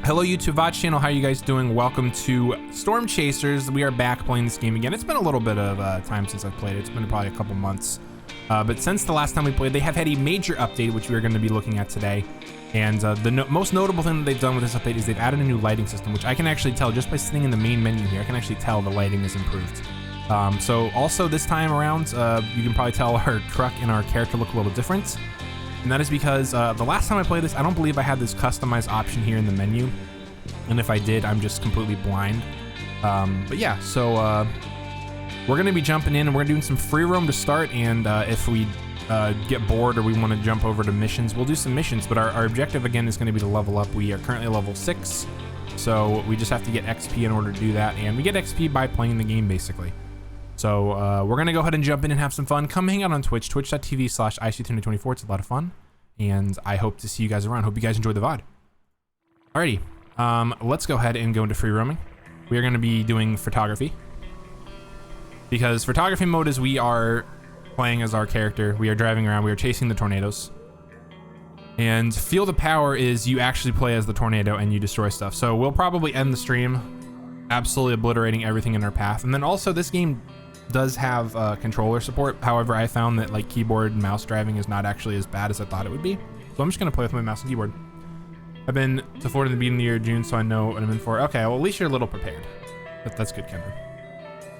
Hello YouTube VOD channel, how are you guys doing? Welcome to Storm Chasers. We are back playing this game again. It's been a little bit of time since I've played it. It's been probably a couple months. But since the last time we played, they have had a major update, which we are going to be looking at today. And the most notable thing that they've done with this update is they've added a new lighting system, which I can actually tell just by sitting in the main menu here. I can actually tell the lighting is improved. So also this time around, you can probably tell our truck and our character look a little different. And that is because the last time I played this, I don't believe I had this customized option here in the menu. And if I did, I'm just completely blind. But yeah, so we're going to be jumping in and we're doing some free roam to start. And if we get bored or we want to jump over to missions, we'll do some missions. But our objective, again, is going to be to level up. We are currently level 6. So we just have to get XP in order to do that. And we get XP by playing the game, basically. So we're going to go ahead and jump in and have some fun. Come hang out on Twitch, twitch.tv/Iceknight24. It's a lot of fun. And I hope to see you guys around. Hope you guys enjoy the VOD. Alrighty. Let's go ahead and go into free roaming. We are going to be doing photography. Because photography mode is we are playing as our character. We are driving around. We are chasing the tornadoes. And field of power is you actually play as the tornado and you destroy stuff. So we'll probably end the stream absolutely obliterating everything in our path. And then also this game does have controller support. However, I found that like keyboard and mouse driving is not actually as bad as I thought it would be. So I'm just going to play with my mouse and keyboard. I've been to Florida in the beginning of the year, June, so I know what I'm in for. Okay, well, at least you're a little prepared. That's good, Kendra.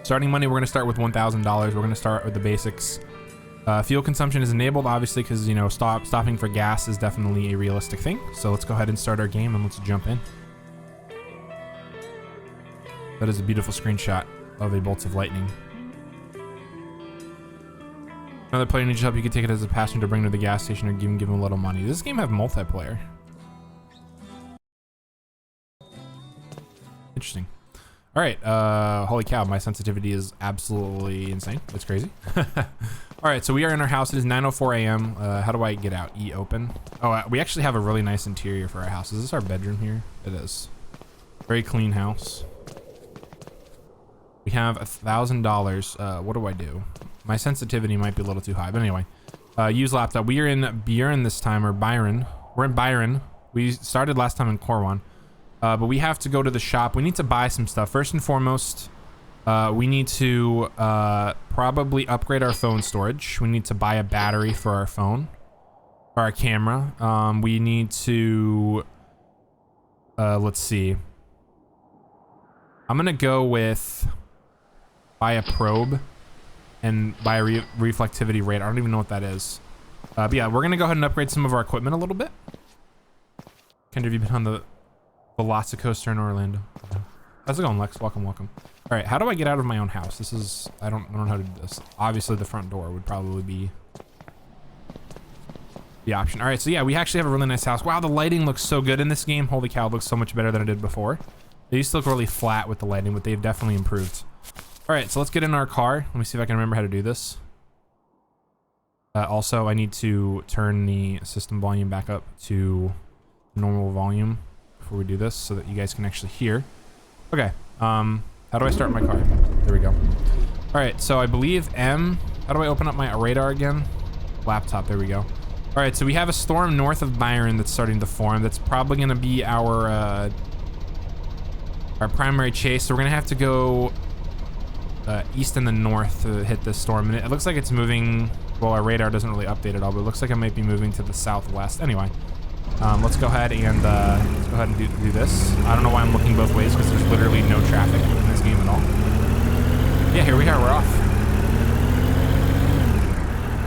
Starting money, we're going to start with $1,000. We're going to start with the basics. Fuel consumption is enabled, obviously, because, you know, stopping for gas is definitely a realistic thing. So let's go ahead and start our game, and let's jump in. That is a beautiful screenshot of a bolt of lightning. Another player needs your help. You can take it as a passenger to bring to the gas station or give him a little money. Does this game have multiplayer? Interesting. All right. Holy cow, my sensitivity is absolutely insane. That's crazy. All right, so we are in our house. It is 9:04 a.m. How do I get out? E open. Oh, we actually have a really nice interior for our house. Is this our bedroom here? It is. Very clean house. We have $1,000. What do I do? My sensitivity might be a little too high, but anyway. Use laptop. We are in Byron this time, or Byron. We're in Byron. We started last time in Corwan. But we have to go to the shop. We need to buy some stuff. First and foremost, we need to probably upgrade our phone storage. We need to buy a battery for our phone, for our camera. We need to, let's see. I'm going to go with buy a probe and buy a reflectivity radar. I don't even know what that is. But yeah, we're going to go ahead and upgrade some of our equipment a little bit. Kendra, have you been on the Velocicoaster in Orlando? How's it going, Lex? Welcome. All right, how do I get out of my own house? This is, I don't know how to do this. Obviously, the front door would probably be the option. All right, so yeah, we actually have a really nice house. Wow, the lighting looks so good in this game. Holy cow, it looks so much better than it did before. They used to look really flat with the lighting, but they've definitely improved. All right, so let's get in our car. Let me see if I can remember how to do this. Also, I need to turn the system volume back up to normal volume before we do this so that you guys can actually hear. Okay, how do I start my car? There we go. All right, so I believe M. How do I open up my radar again? Laptop, there we go. All right, so we have a storm north of Byron that's starting to form. That's probably gonna be our primary chase. So we're gonna have to go east and the north to hit this storm. And it looks like it's moving, well, our radar doesn't really update at all, but it looks like it might be moving to the southwest. Anyway. Let's go ahead and do this. I don't know why I'm looking both ways because there's literally no traffic in this game at all. Yeah, here we are. We're off.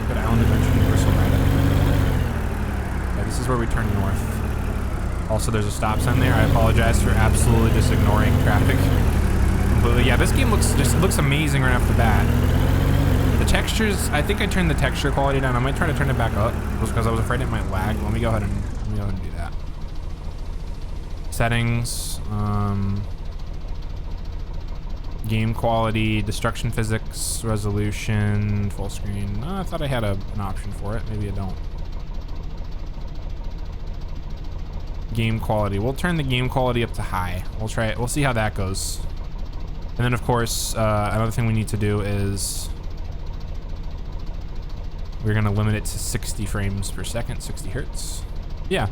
Good Island Adventure Universal Ride. Yeah, this is where we turn north. Also, there's a stop sign there. I apologize for absolutely just ignoring traffic completely. Yeah, this game looks amazing right off the bat. The textures, I think I turned the texture quality down. I might try to turn it back up just because I was afraid it might lag. Let me go ahead and do that. Settings, game quality, destruction physics, resolution, full screen. I thought I had an option for it. Maybe I don't. Game quality. We'll turn the game quality up to high. We'll try it. We'll see how that goes. And then of course, another thing we need to do is we're gonna limit it to 60 frames per second, 60 hertz. Yeah.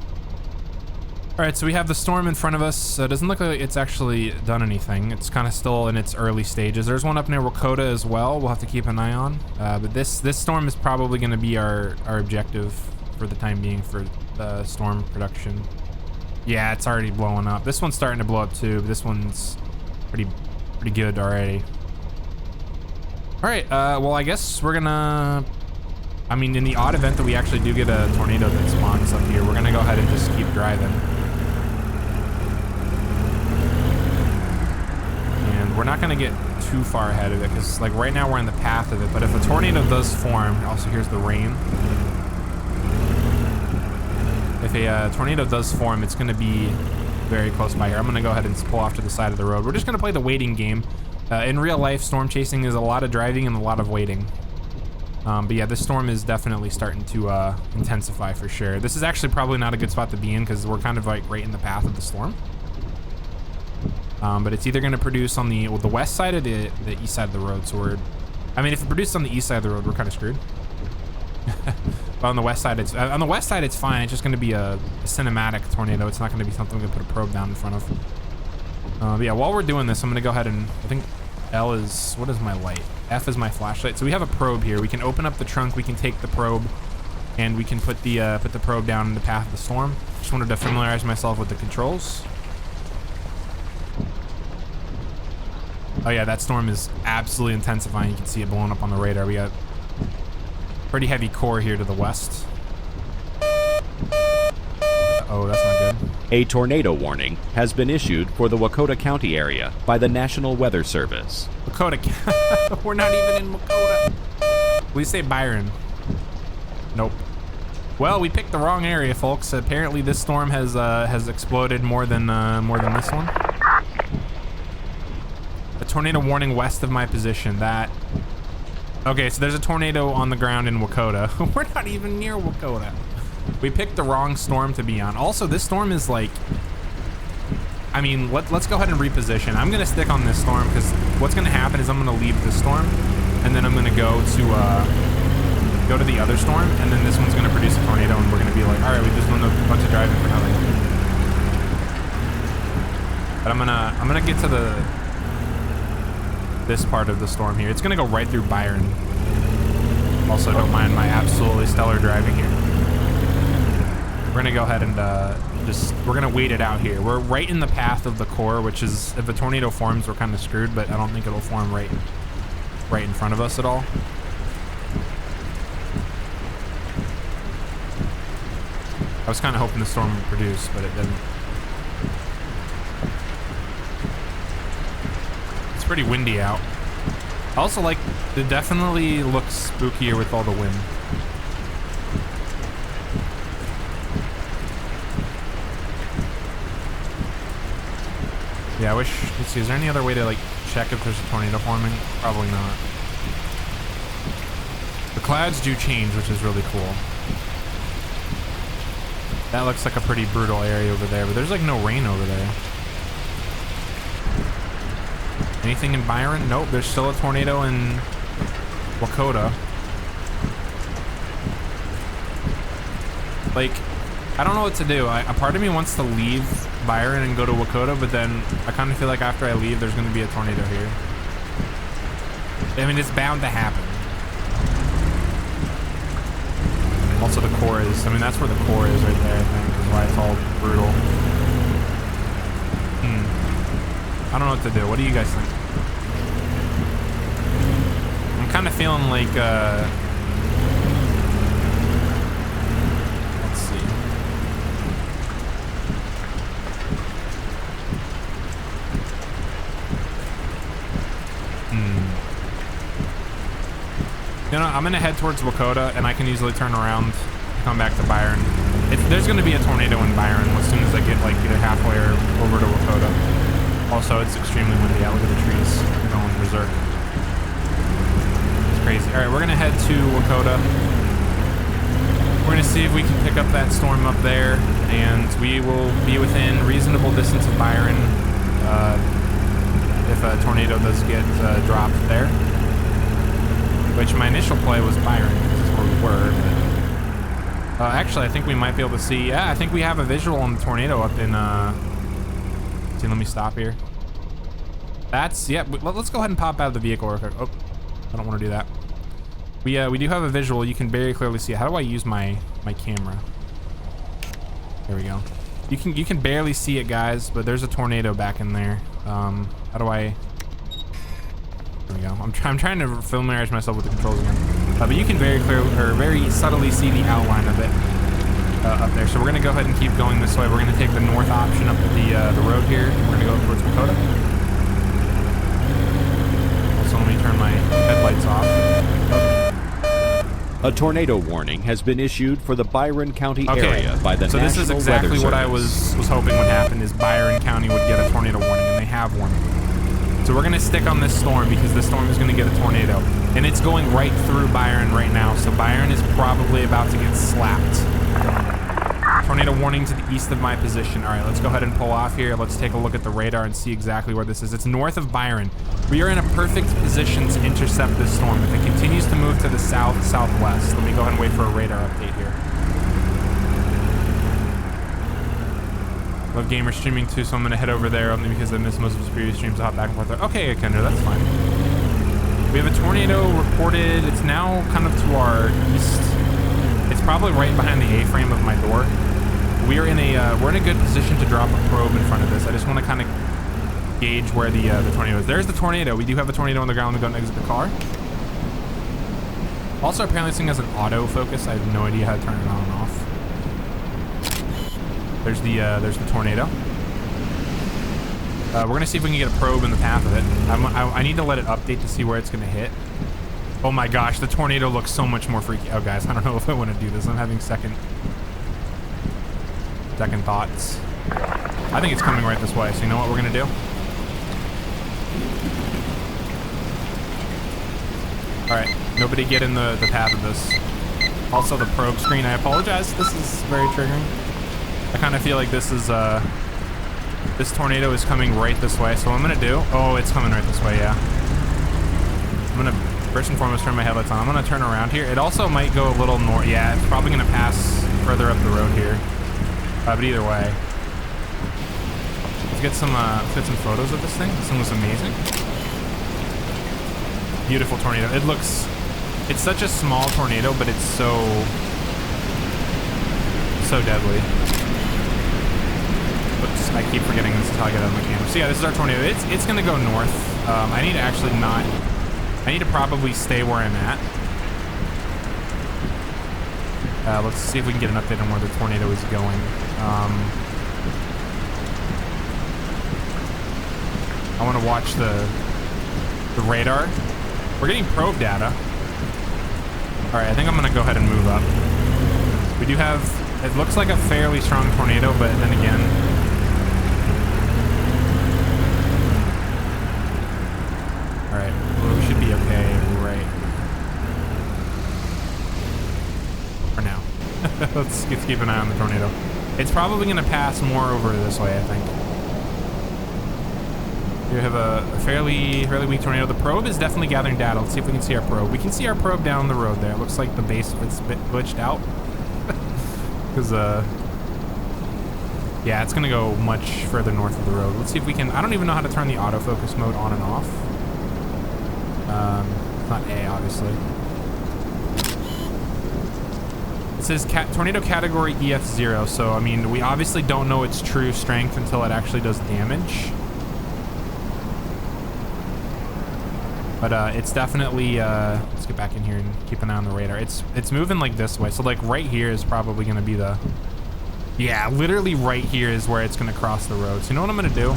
All right, so we have the storm in front of us. It doesn't look like it's actually done anything. It's kind of still in its early stages. There's one up near Wakota as well. We'll have to keep an eye on. But this storm is probably going to be our objective for the time being for storm production. Yeah, it's already blowing up. This one's starting to blow up too, but this one's pretty good already. All right, well, I guess we're gonna, I mean, in the odd event that we actually do get a tornado that spawns up here, we're gonna go ahead and just keep driving. And we're not gonna get too far ahead of it, because like right now we're in the path of it, but if a tornado does form, also here's the rain. If a tornado does form, it's gonna be very close by here. I'm gonna go ahead and pull off to the side of the road. We're just gonna play the waiting game. In real life, storm chasing is a lot of driving and a lot of waiting. But yeah, this storm is definitely starting to intensify for sure. This is actually probably not a good spot to be in because we're kind of like right in the path of the storm. But it's either going to produce on the west side or the east side of the road. So I mean, if it produces on the east side of the road, we're kind of screwed. But on the west side, it's fine. It's just going to be a cinematic tornado. It's not going to be something we can put a probe down in front of. But yeah, while we're doing this, I'm going to go ahead and I think L is, what is my light? F is my flashlight. So we have a probe here. We can open up the trunk. We can take the probe, and we can put the probe down in the path of the storm. Just wanted to familiarize myself with the controls. Oh yeah, that storm is absolutely intensifying. You can see it blowing up on the radar. We got pretty heavy core here to the west. Oh, that's not good. A tornado warning has been issued for the Wakota County area by the National Weather Service. Wakota. We're not even in Wakota. Please say Byron. Nope. Well, we picked the wrong area, folks. Apparently, this storm has exploded more than this one. A tornado warning west of my position. That. Okay, so there's a tornado on the ground in Wakota. We're not even near Wakota. We picked the wrong storm to be on. Also, this storm is like, I mean, let's go ahead and reposition. I'm gonna stick on this storm because what's gonna happen is I'm gonna leave this storm, and then I'm gonna go to the other storm, and then this one's gonna produce a tornado, and we're gonna be like, all right, we just done a bunch of driving for nothing. But I'm gonna get to this part of the storm here. It's gonna go right through Byron. Also, don't mind my absolutely stellar driving here. We're gonna go ahead and we're gonna wait it out here. We're right in the path of the core, which is, if a tornado forms, we're kind of screwed, but I don't think it'll form right in front of us at all. I was kind of hoping the storm would produce, but it didn't. It's pretty windy out. Also, like, it definitely looks spookier with all the wind. Yeah, I wish, let's see, is there any other way to like check if there's a tornado forming? Probably not. The clouds do change, which is really cool. That looks like a pretty brutal area over there, but there's like no rain over there. Anything in Byron? Nope, there's still a tornado in Wakota. Like, I don't know what to do. A part of me wants to leave Byron and go to Wakota, but then I kind of feel like after I leave, there's going to be a tornado here. I mean, it's bound to happen. Also, the core is, I mean, that's where the core is right there, I think, is why it's all brutal. I don't know what to do. What do you guys think? I'm kind of feeling like, let's see. You know, I'm gonna head towards Wakota, and I can easily turn around, come back to Byron. There's gonna be a tornado in Byron as soon as I get like either halfway or over to Wakota. Also, it's extremely windy out. Look at the trees. They're going berserk. It's crazy. All right, we're gonna head to Wakota. We're gonna see if we can pick up that storm up there, and we will be within reasonable distance of Byron if a tornado does get dropped there. Which my initial play was Byron, because this is where we were. Actually, I think we might be able to see. Yeah, I think we have a visual on the tornado up in. See, let me stop here. That's yeah. Let's go ahead and pop out of the vehicle real quick. Oh, I don't want to do that. We do have a visual. You can very clearly see it. How do I use my camera? There we go. You can barely see it, guys, but there's a tornado back in there. How do I? There we go. I'm trying to familiarize myself with the controls again. But you can very clearly or very subtly see the outline of it up there. So we're gonna go ahead and keep going this way. We're gonna take the north option up the road here. We're gonna go towards Dakota. Also, let me turn my headlights off. A tornado warning has been issued for the Byron County area by the National Weather Service. So this is exactly what I was hoping would happen, is Byron County would get a tornado warning, and they have one. So we're gonna stick on this storm because this storm is gonna get a tornado. And it's going right through Byron right now, so Byron is probably about to get slapped. Tornado warning to the east of my position. All right, let's go ahead and pull off here. Let's take a look at the radar and see exactly where this is. It's north of Byron. We are in a perfect position to intercept this storm. If it continues to move to the south-southwest, let me go ahead and wait for a radar update here. Love gamer streaming too, so I'm gonna head over there only because I missed most of his previous streams. I'll hop back and forth there. Okay, Kendra, that's fine. We have a tornado reported. It's now kind of to our east. It's probably right behind the A-frame of my door. We're in a good position to drop a probe in front of this. I just want to kind of gauge where the tornado is. There's the tornado. We do have a tornado on the ground. Let me go and exit the car. Also, apparently this thing has an auto focus. I have no idea how to turn it on and off. There's the tornado. We're gonna see if we can get a probe in the path of it. I need to let it update to see where it's gonna hit. Oh my gosh, the tornado looks so much more freaky. Oh guys, I don't know if I want to do this. I'm having second thoughts. I think it's coming right this way. So you know what we're gonna do? All right, nobody get in the path of this. Also the probe screen, I apologize. This is very triggering. I kind of feel like this is this tornado is coming right this way. So what I'm gonna do, oh, it's coming right this way, yeah. I'm gonna first and foremost turn my headlights on. I'm gonna turn around here. It also might go a little north. Yeah, it's probably gonna pass further up the road here. But either way, let's get some photos of this thing. This thing looks amazing. Beautiful tornado. It's such a small tornado, but it's so deadly. Oops, I keep forgetting this is how I get out of my camera. So yeah, this is our tornado. It's gonna go north. I need to actually not. I need to probably stay where I'm at. Let's see if we can get an update on where the tornado is going. I want to watch the radar. We're getting probe data. All right, I think I'm gonna go ahead and move up. We do have, it looks like a fairly strong tornado, but then again, all right, well, we should be okay right for now. Let's keep an eye on the tornado. It's probably gonna pass more over this way, I think. We have a fairly weak tornado. The probe is definitely gathering data. Let's see if we can see our probe. We can see our probe down the road there. It looks like the base of it's a bit glitched out. Because, yeah, it's going to go much further north of the road. Let's see if we can... I don't even know how to turn the autofocus mode on and off. It's not A, obviously. It says tornado category EF0. So, I mean, we obviously don't know its true strength until it actually does damage. But it's definitely, let's get back in here and keep an eye on the radar. It's moving like this way. So like right here is probably going to be the, yeah, literally right here is where it's going to cross the road. So you know what I'm going to do?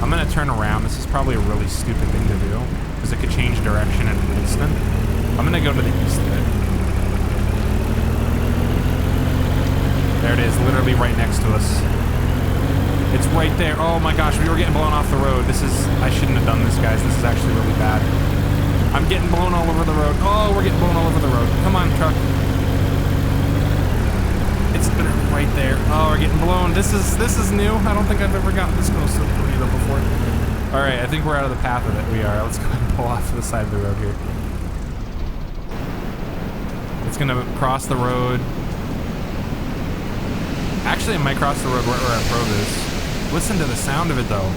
I'm going to turn around. This is probably a really stupid thing to do because it could change direction in an instant. I'm going to go to the east of it. There it is, literally right next to us. It's right there. Oh my gosh, we were getting blown off the road. This is, I shouldn't have done this, guys. This is actually really bad. I'm getting blown all over the road. Oh, we're getting blown all over the road. Come on, truck. It's literally right there. Oh, we're getting blown. This is new. I don't think I've ever gotten this close to a tornado before. All right, I think we're out of the path of it. We are. Let's go ahead and pull off to the side of the road here. It's gonna cross the road. Actually, it might cross the road where our probe is. Listen to the sound of it, though.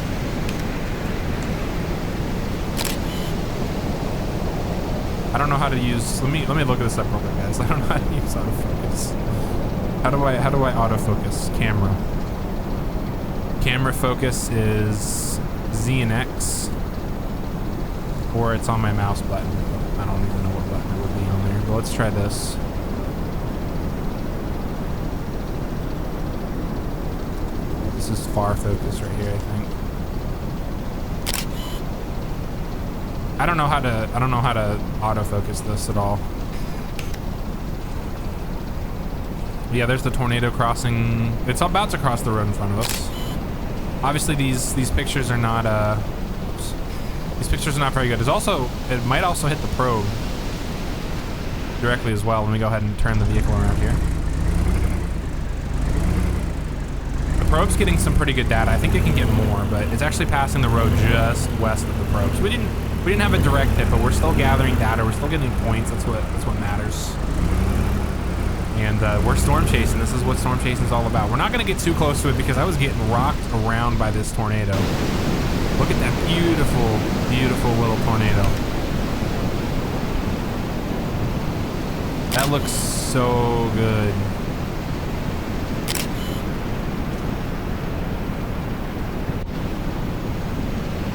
I don't know how to use. Let me look at this up real quick, guys. I don't know how to use autofocus. How do I autofocus? Camera. Camera focus is Z and X, or it's on my mouse button. I don't even know what button it would be on there. But let's try this. This is far focus right here, I think. I don't know how to autofocus this at all. Yeah, there's the tornado crossing. It's about to cross the road in front of us. Obviously, these pictures are not oops. These pictures are not very good. There's also, it might also hit the probe directly as well. Let me go ahead and turn the vehicle around here. The probe's getting some pretty good data. I think it can get more, but it's actually passing the road just west of the probe. So we didn't have a direct hit, but we're still gathering data. We're still getting points. That's what matters. And we're storm chasing. This is what storm chasing is all about. We're not going to get too close to it because I was getting rocked around by this tornado. Look at that beautiful, beautiful little tornado. That looks so good.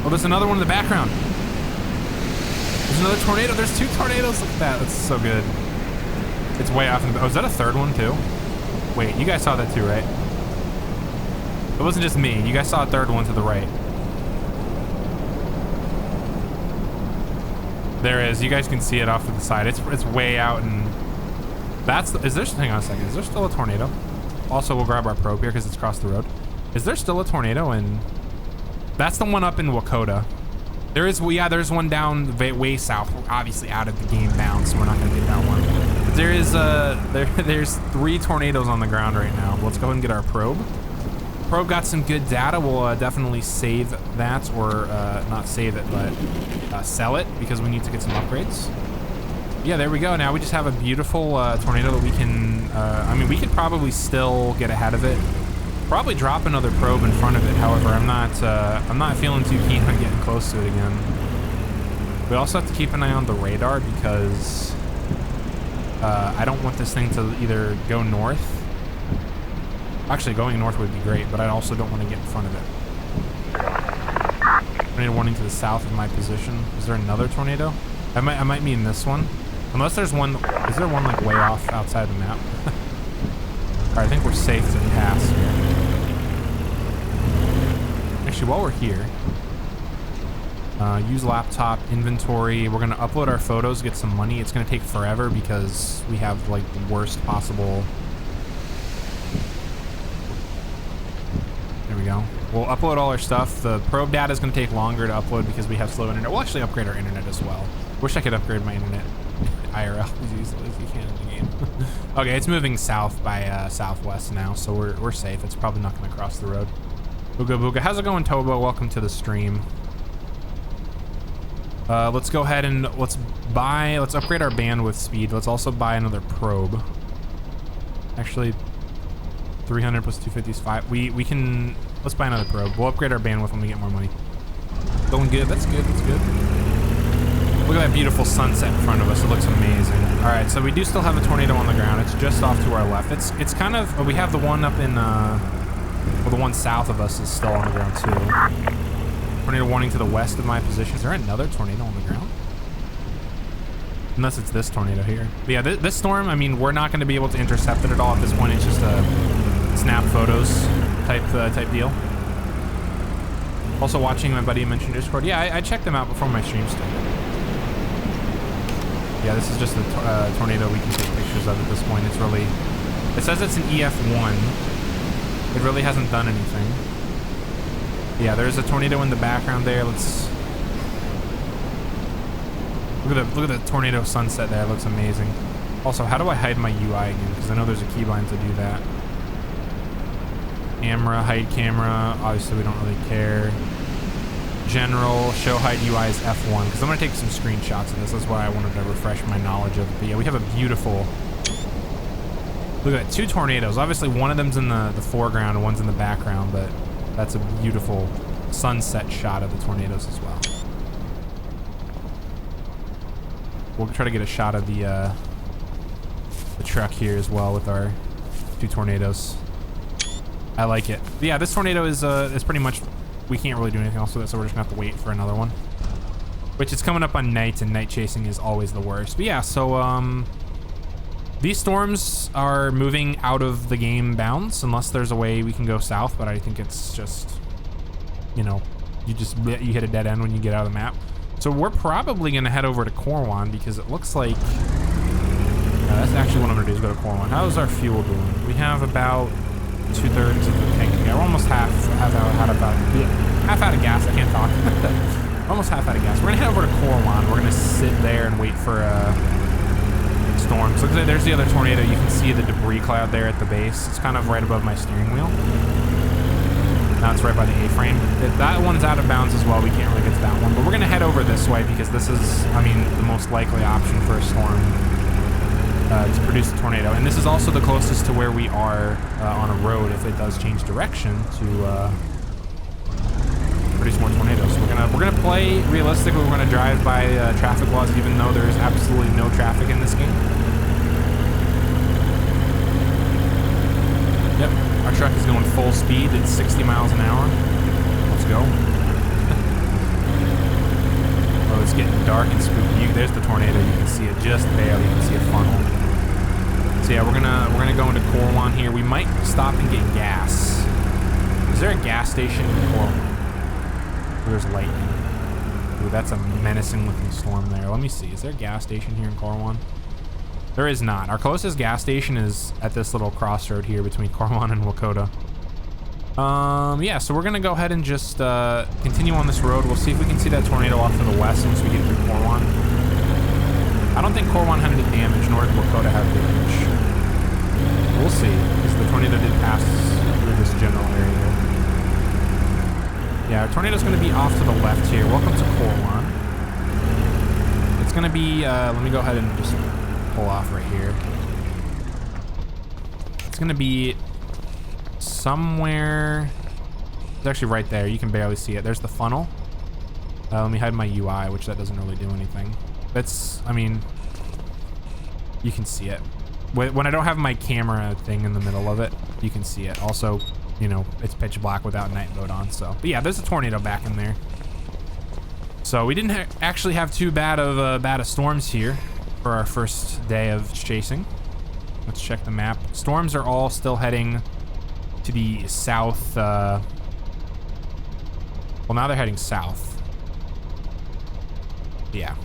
Oh, there's another one in the background. There's another tornado. There's two tornadoes. Look at that. That's so good. It's way off in the... Oh, is that a third one too? Wait, you guys saw that too, right? It wasn't just me. You guys saw a third one to the right. There is. You guys can see it off to the side. It's way out, and that's... Is there... Hang on a second. Is there still a tornado? Also, we'll grab our probe here because it's across the road. Is there still a tornado in... That's the one up in Wakota. There is... Yeah, there's one down way south. We're obviously out of the game bound, so we're not going to get that one. There is there's 3 tornadoes on the ground right now. Let's go ahead and get our probe. Probe got some good data. We'll definitely save that, or not save it, but sell it because we need to get some upgrades. Yeah, there we go. Now we just have a beautiful tornado that we can. I mean, we could probably still get ahead of it. Probably drop another probe in front of it. However, I'm not feeling too keen on getting close to it again. We also have to keep an eye on the radar because. I don't want this thing to either go north. Actually, going north would be great, but I also don't want to get in front of it. Tornado warning to the south of my position. Is there another tornado? I might mean this one. Unless there's one. Is there one like way off outside the map? Alright, I think we're safe to pass here. Actually, while we're here, use laptop inventory. We're gonna upload our photos, get some money. It's gonna take forever because we have like the worst possible. There we go. We'll upload all our stuff. The probe data is gonna take longer to upload because we have slow internet. We'll actually upgrade our internet as well. Wish I could upgrade my internet IRL as easily as you can in the game. Okay, it's moving south by southwest now, so we're safe. It's probably not gonna cross the road. Booga booga. How's it going, Tobo? Welcome to the stream. Let's go ahead and let's upgrade our bandwidth speed. Let's also buy another probe. Actually, 300 plus 250 is 5. We can, let's buy another probe. We'll upgrade our bandwidth when we get more money. Going good. That's good. That's good. Look at that beautiful sunset in front of us. It looks amazing. All right, so we do still have a tornado on the ground. It's just off to our left. It's kind of, we have the one up in, well, the one south of us is still on the ground too. Tornado warning to the west of my position. Is there another tornado on the ground? Unless it's this tornado here. But yeah, this storm, I mean, we're not going to be able to intercept it at all at this point. It's just a snap photos type deal. Also watching, my buddy mentioned Discord. Yeah, I checked them out before my stream started. Yeah, this is just a tornado we can take pictures of at this point. It's really, it says it's an EF1. It really hasn't done anything. Yeah, there's a tornado in the background there. Let's look at the tornado sunset there. It looks amazing. Also, how do I hide my UI again? Because I know there's a keybind to do that. Camera, hide camera. Obviously, we don't really care. General, show hide UI is F1. Because I'm going to take some screenshots of this. That's why I wanted to refresh my knowledge of it. But yeah, we have a beautiful Look at that, 2 tornadoes. Obviously, one of them's in the foreground and one's in the background, but that's a beautiful sunset shot of the tornadoes as well. We'll try to get a shot of the truck here as well with our 2 tornadoes. I like it. But yeah, this tornado is pretty much, we can't really do anything else with it, so we're just gonna have to wait for another one. Which is coming up on night, and night chasing is always the worst. But yeah, so these storms are moving out of the game bounds unless there's a way we can go south, but I think it's just, you know, you hit a dead end when you get out of the map. So we're probably gonna head over to Corwan because it looks like that's actually what I'm gonna do is go to Corwan. How's our fuel doing? We have about 2/3 of the tank. Yeah, we're almost half out of gas. I can't talk. Almost half out of gas. We're gonna head over to Corwan. We're gonna sit there and wait for storms. Look at, there's the other tornado. You can see the debris cloud there at the base. It's kind of right above my steering wheel. Now it's right by the A-frame. That one's out of bounds as well. We can't really get to that one, but we're gonna head over this way because this is, I mean, the most likely option for a storm to produce a tornado. And this is also the closest to where we are on a road if it does change direction to produce more tornadoes. We're gonna play realistically. We're gonna drive by traffic laws, even though there's absolutely no traffic in this game. Yep, our truck is going full speed at 60 miles an hour. Let's go. Oh, it's getting dark and spooky. There's the tornado. You can see it just barely. You can see a funnel. So yeah, we're gonna go into Corwan here. We might stop and get gas. Is there a gas station in Corwan? There's lightning. Ooh, that's a menacing looking storm there. Let me see. Is there a gas station here in Corwan? There is not. Our closest gas station is at this little crossroad here between Corwan and Wakota. Yeah, so we're gonna go ahead and just continue on this road. We'll see if we can see that tornado off to the west once we get through Corwan. I don't think Corwan had any damage, nor did Wakota have damage. We'll see, because the tornado did pass through this general area. Yeah, our tornado's gonna be off to the left here. Welcome to Corwan. It's gonna be, let me go ahead and just pull off right here. It's gonna be somewhere, it's actually right there. You can barely see it. There's the funnel. Let me hide my UI, which that doesn't really do anything. That's, I mean, you can see it. When I don't have my camera thing in the middle of it, you can see it. Also, you know, it's pitch black without night mode on, so. But yeah, there's a tornado back in there. So we didn't actually have too bad of storms here for our first day of chasing. Let's check the map. Storms are all still heading to the south. Well, now they're heading south. Yeah.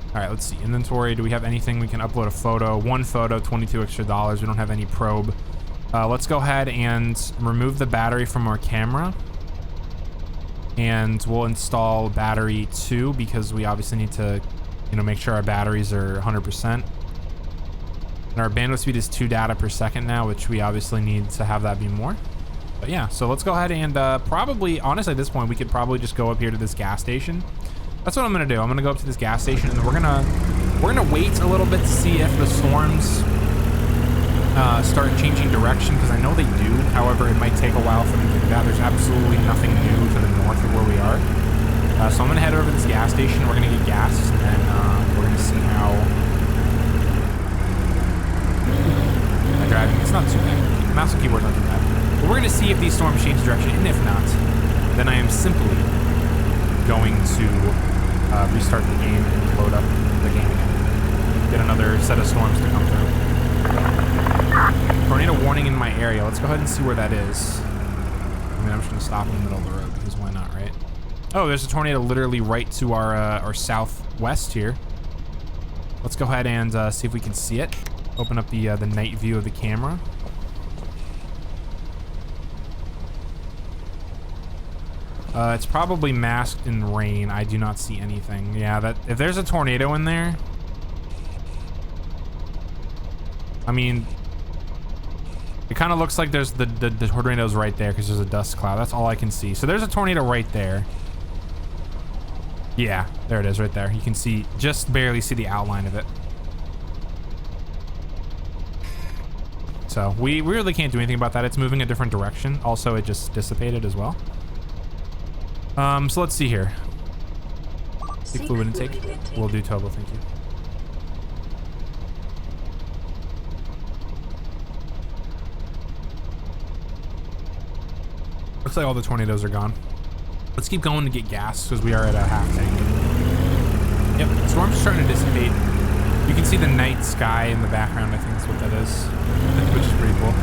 All right, let's see. Inventory. Do we have anything? We can upload a photo. 1 photo, $22 extra. We don't have any probe. Let's go ahead and remove the battery from our camera. And we'll install battery 2 because we obviously need to, you know, make sure our batteries are 100%. And our bandwidth speed is 2 data per second now, which we obviously need to have that be more. But yeah, so let's go ahead and probably, honestly, at this point, we could probably just go up here to this gas station. That's what I'm gonna do. I'm gonna go up to this gas station, and we're gonna wait a little bit to see if the storms start changing direction, because I know they do. However, it might take a while for them to do that. There's absolutely nothing new to the north of where we are. So I'm gonna head over to this gas station. We're gonna get gas, and then we're gonna see how my driving. It's not too bad. Mouse and keyboard's not too bad. But we're gonna see if these storms change direction, and if not, then I am simply going to restart the game and load up the game again. Get another set of storms to come through. Tornado warning in my area. Let's go ahead and see where that is. I mean, I'm just gonna stop in the middle of the road because why not, right? Oh, there's a tornado literally right to our southwest here. Let's go ahead and see if we can see it. Open up the night view of the camera. It's probably masked in rain. I do not see anything. Yeah, that if there's a tornado in there, I mean, it kind of looks like there's the tornado's right there because there's a dust cloud. That's all I can see. So there's a tornado right there. Yeah, there it is right there. You can see, just barely see the outline of it. So we really can't do anything about that. It's moving a different direction. Also, it just dissipated as well. So let's see here. Take fluid intake. We'll do turbo, thank you. Looks like all the tornadoes are gone. Let's keep going to get gas because we are at a half tank. Yep, the storm's starting to dissipate. You can see the night sky in the background, I think that's what that is, which is pretty cool.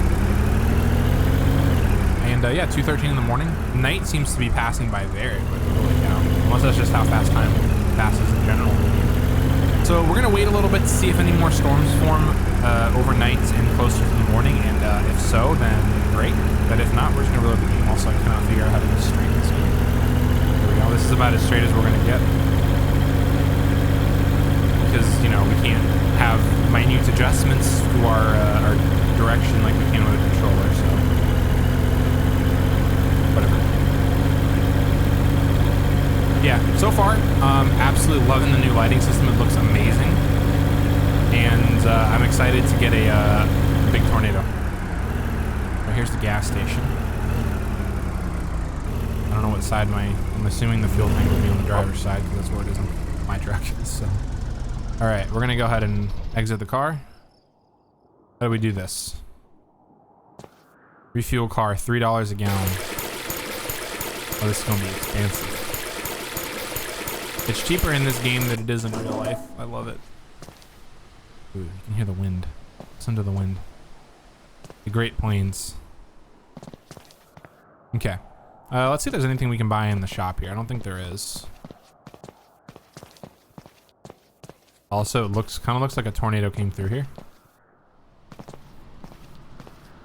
And yeah, 2:13 in the morning. Night seems to be passing by very quickly, unless that's just how fast time passes in general. So we're gonna wait a little bit to see if any more storms form overnight and closer to the morning, and if so, then great. But if not, we're just gonna reload the game. Also, I cannot figure out how to go straight this game. Here we go. This is about as straight as we're gonna get. Because, you know, we can't have minute adjustments to our direction like we can with a controller, so whatever. Yeah, so far, absolutely loving the new lighting system. It looks amazing. And I'm excited to get a big tornado. Right, here's the gas station. I don't know what side I'm assuming the fuel tank will be on the driver's side because that's where it is on my truck, so. All right, we're gonna go ahead and exit the car. How do we do this? Refuel car, $3 a gallon. Oh, this is gonna be expensive. It's cheaper in this game than it is in real life. I love it. Ooh, you can hear the wind. Listen to the wind. The Great Plains. Okay. Let's see if there's anything we can buy in the shop here. I don't think there is. Also, it kind of looks like a tornado came through here.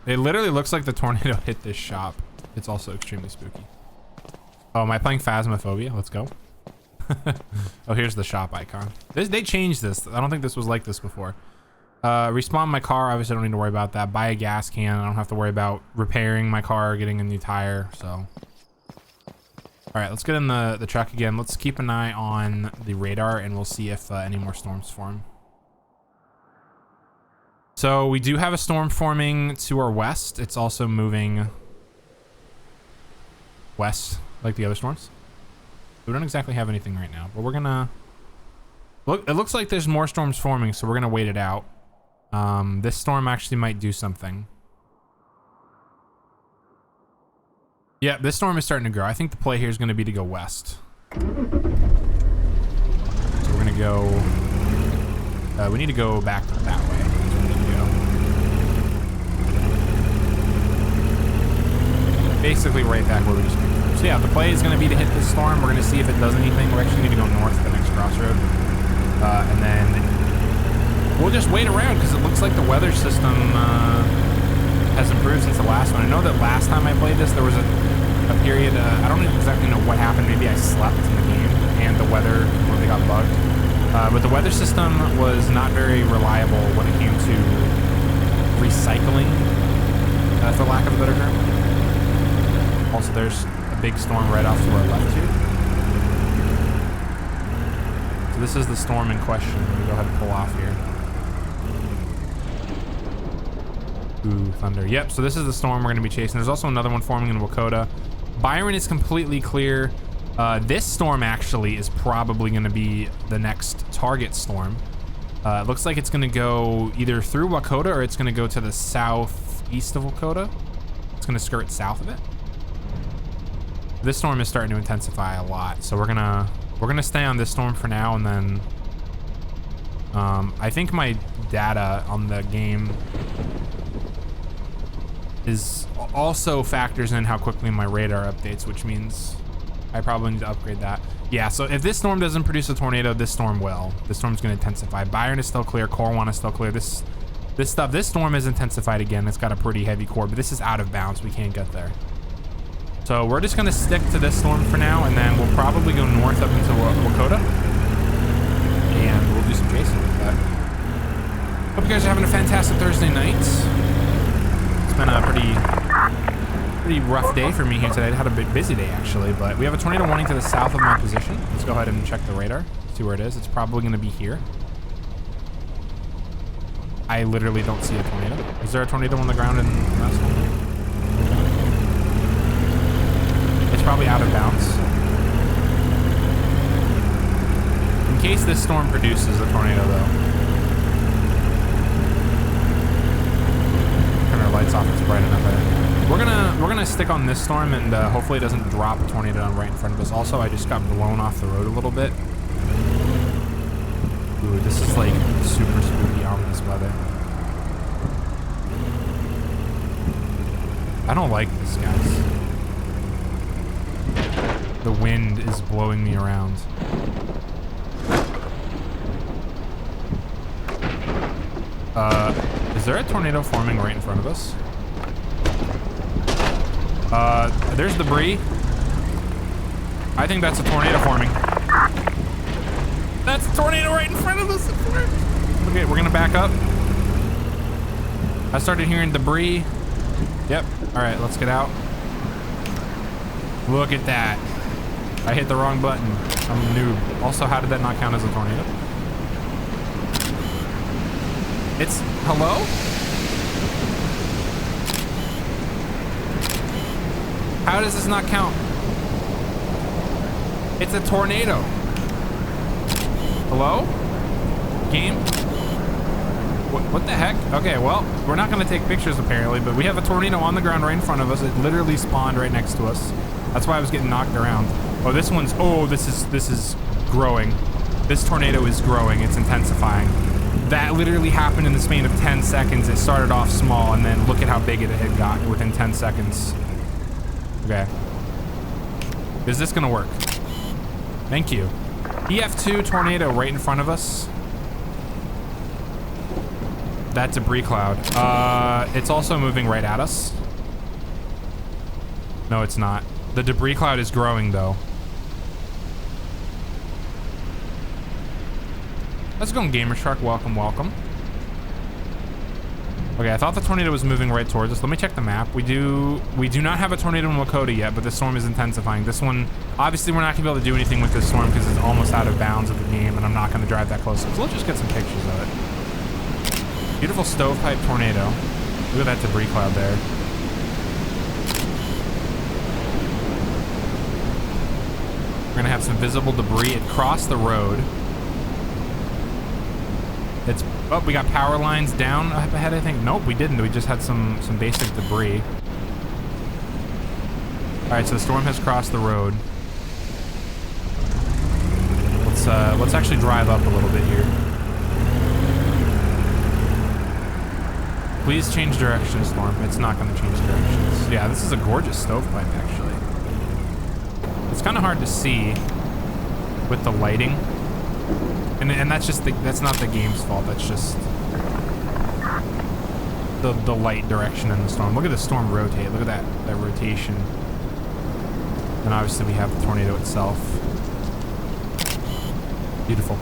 It literally looks like the tornado hit this shop. It's also extremely spooky. Oh, am I playing Phasmophobia? Let's go. Oh, here's the shop icon. They changed this. I don't think this was like this before. Respawn my car. Obviously, I don't need to worry about that. Buy a gas can. I don't have to worry about repairing my car or getting a new tire. So, all right, let's get in the truck again. Let's keep an eye on the radar, and we'll see if any more storms form. So we do have a storm forming to our west. It's also moving west like the other storms. We don't exactly have anything right now, but we're gonna look. It looks like there's more storms forming, so we're gonna wait it out. This storm actually might do something. Yeah, this storm is starting to grow. I think the play here is going to be to go west. So we're going to go... we need to go back that way. That's where we need to go. Basically right back where we just came from. So yeah, the play is going to be to hit this storm. We're going to see if it does anything. We're actually going to go north to the next crossroad. And then we'll just wait around because it looks like the weather system has improved since the last one. I know that last time I played this, there was a period, I don't exactly know what happened. Maybe I slept in the game and the weather completely got bugged. But the weather system was not very reliable when it came to recycling, for lack of a better term. Also, there's a big storm right off to our left here. So this is the storm in question. Let me go ahead and pull off here. Ooh, thunder. Yep, so this is the storm we're going to be chasing. There's also another one forming in Wakota. Byron is completely clear. This storm actually is probably going to be the next target storm. It looks like it's going to go either through Wakota or it's going to go to the southeast of Wakota. It's going to skirt south of it. This storm is starting to intensify a lot, so we're gonna stay on this storm for now, and then I think my data on the game is also factors in how quickly my radar updates, which means I probably need to upgrade that. Yeah, so if this storm doesn't produce a tornado, this storm will. This storm's going to intensify. Byron is still clear. Corwan is still clear. This storm is intensified again. It's got a pretty heavy core, but this is out of bounds. We can't get there. So we're just going to stick to this storm for now, and then we'll probably go north up into Wakota, and we'll do some chasing with that. Hope you guys are having a fantastic Thursday night. It's been a pretty rough day for me here today. I had a bit busy day actually, but we have a tornado warning to the south of my position. Let's go ahead and check the radar, see where it is. It's probably going to be here. I literally don't see a tornado. Is there a tornado on the ground in that storm? It's probably out of bounds. In case this storm produces a tornado, though. Turn our lights off. It's bright enough. I think. We're gonna stick on this storm, and hopefully it doesn't drop a tornado right in front of us. Also, I just got blown off the road a little bit. Ooh, this is like super spooky, ominous weather. I don't like this, guys. The wind is blowing me around. Is there a tornado forming right in front of us? There's debris. I think that's a tornado forming. That's a tornado right in front of us. Okay, we're gonna back up. I started hearing debris. Yep. All right, let's get out. Look at that. I hit the wrong button. I'm a noob. Also, how did that not count as a tornado? It's, hello? How does this not count? It's a tornado. Hello? Game? What the heck? Okay, well, we're not gonna take pictures apparently, but we have a tornado on the ground right in front of us. It literally spawned right next to us. That's why I was getting knocked around. Oh, this one's, oh, this is growing. This tornado is growing, it's intensifying. That literally happened in the span of 10 seconds. It started off small, and then look at how big it had got within 10 seconds. Okay. Is this gonna work? Thank you. EF2 tornado right in front of us. That debris cloud. It's also moving right at us. No, it's not. The debris cloud is growing though. Let's go, Gamer Shark. Welcome, welcome. Okay, I thought the tornado was moving right towards us. Let me check the map. We do not have a tornado in Lakota yet, but the storm is intensifying. This one, obviously we're not gonna be able to do anything with this storm because it's almost out of bounds of the game, and I'm not gonna drive that close. So let's just get some pictures of it. Beautiful stovepipe tornado. Look at that debris cloud there. We're gonna have some visible debris. It crossed the road. It's, oh, we got power lines down up ahead, I think. Nope, we didn't. We just had some basic debris. All right, so the storm has crossed the road. Let's actually drive up a little bit here. Please change direction, storm. It's not going to change directions. Yeah, this is a gorgeous stovepipe, actually. It's kind of hard to see with the lighting. And that's just that's not the game's fault. That's just the light direction in the storm. Look at the storm rotate. Look at that rotation. And obviously we have the tornado itself. Beautiful.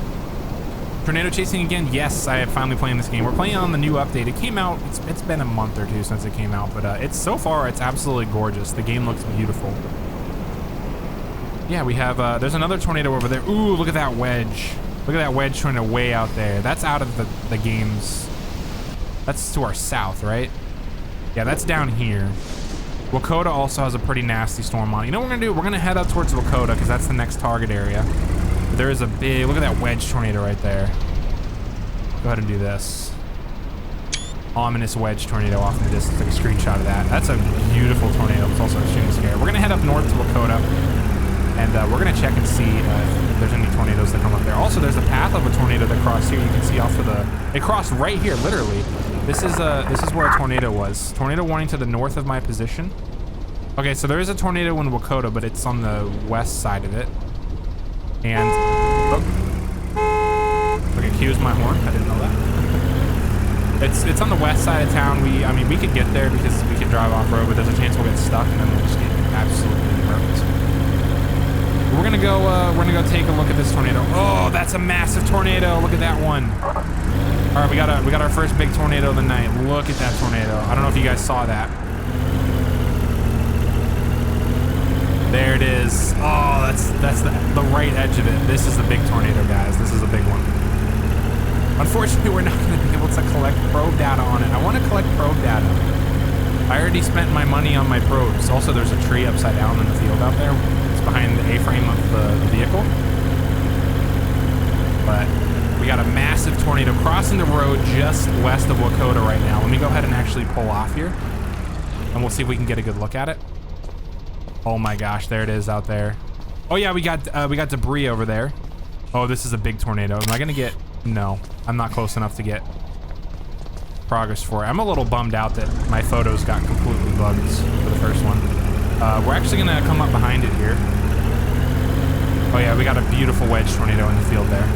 Tornado chasing again. Yes, I am finally playing this game. We're playing on the new update. It came out. It's been a month or two since it came out, but it's so far it's absolutely gorgeous. The game looks beautiful. Yeah, we have. There's another tornado over there. Ooh, look at that wedge. Look at that wedge tornado way out there. That's out of the game's... That's to our south, right? Yeah, that's down here. Lakota also has a pretty nasty storm on it. You know what we're going to do? We're going to head up towards Lakota because that's the next target area. There is a big... Look at that wedge tornado right there. Go ahead and do this. Ominous wedge tornado off in the distance. Take a screenshot of that. That's a beautiful tornado. It's also extremely scary. We're going to head up north to Lakota. And we're going to check and see if there's any tornadoes that come up there. Also, there's a path of a tornado that crossed here. You can see off to the... It crossed right here, literally. This is where a tornado was. Tornado warning to the north of my position. Okay, so there is a tornado in Lakota, but it's on the west side of it. And... Oh. Okay, cue's my horn. I didn't know that. It's on the west side of town. I mean, we could get there because we could drive off-road, but there's a chance we'll get stuck and then we'll just get absolutely murked. We're gonna go take a look at this tornado. Oh, that's a massive tornado. Look at that one. All right, we got our first big tornado of the night. Look at that tornado. I don't know if you guys saw that. There it is. Oh, that's the right edge of it. This is the big tornado, guys. This is a big one. Unfortunately, we're not going to be able to collect probe data on it. I want to collect probe data. I already spent my money on my probes. Also, there's a tree upside down in the field out there. It's behind the A-frame of the vehicle. But we got a massive tornado crossing the road just west of Lakota right now. Let me go ahead and actually pull off here. And we'll see if we can get a good look at it. Oh my gosh, there it is out there. Oh yeah, we got debris over there. Oh, this is a big tornado. Am I gonna get... No, I'm not close enough to get progress for it. I'm a little bummed out that my photos got completely bugged for the first one. We're actually gonna come up behind it here. Oh yeah, we got a beautiful wedge tornado in the field there.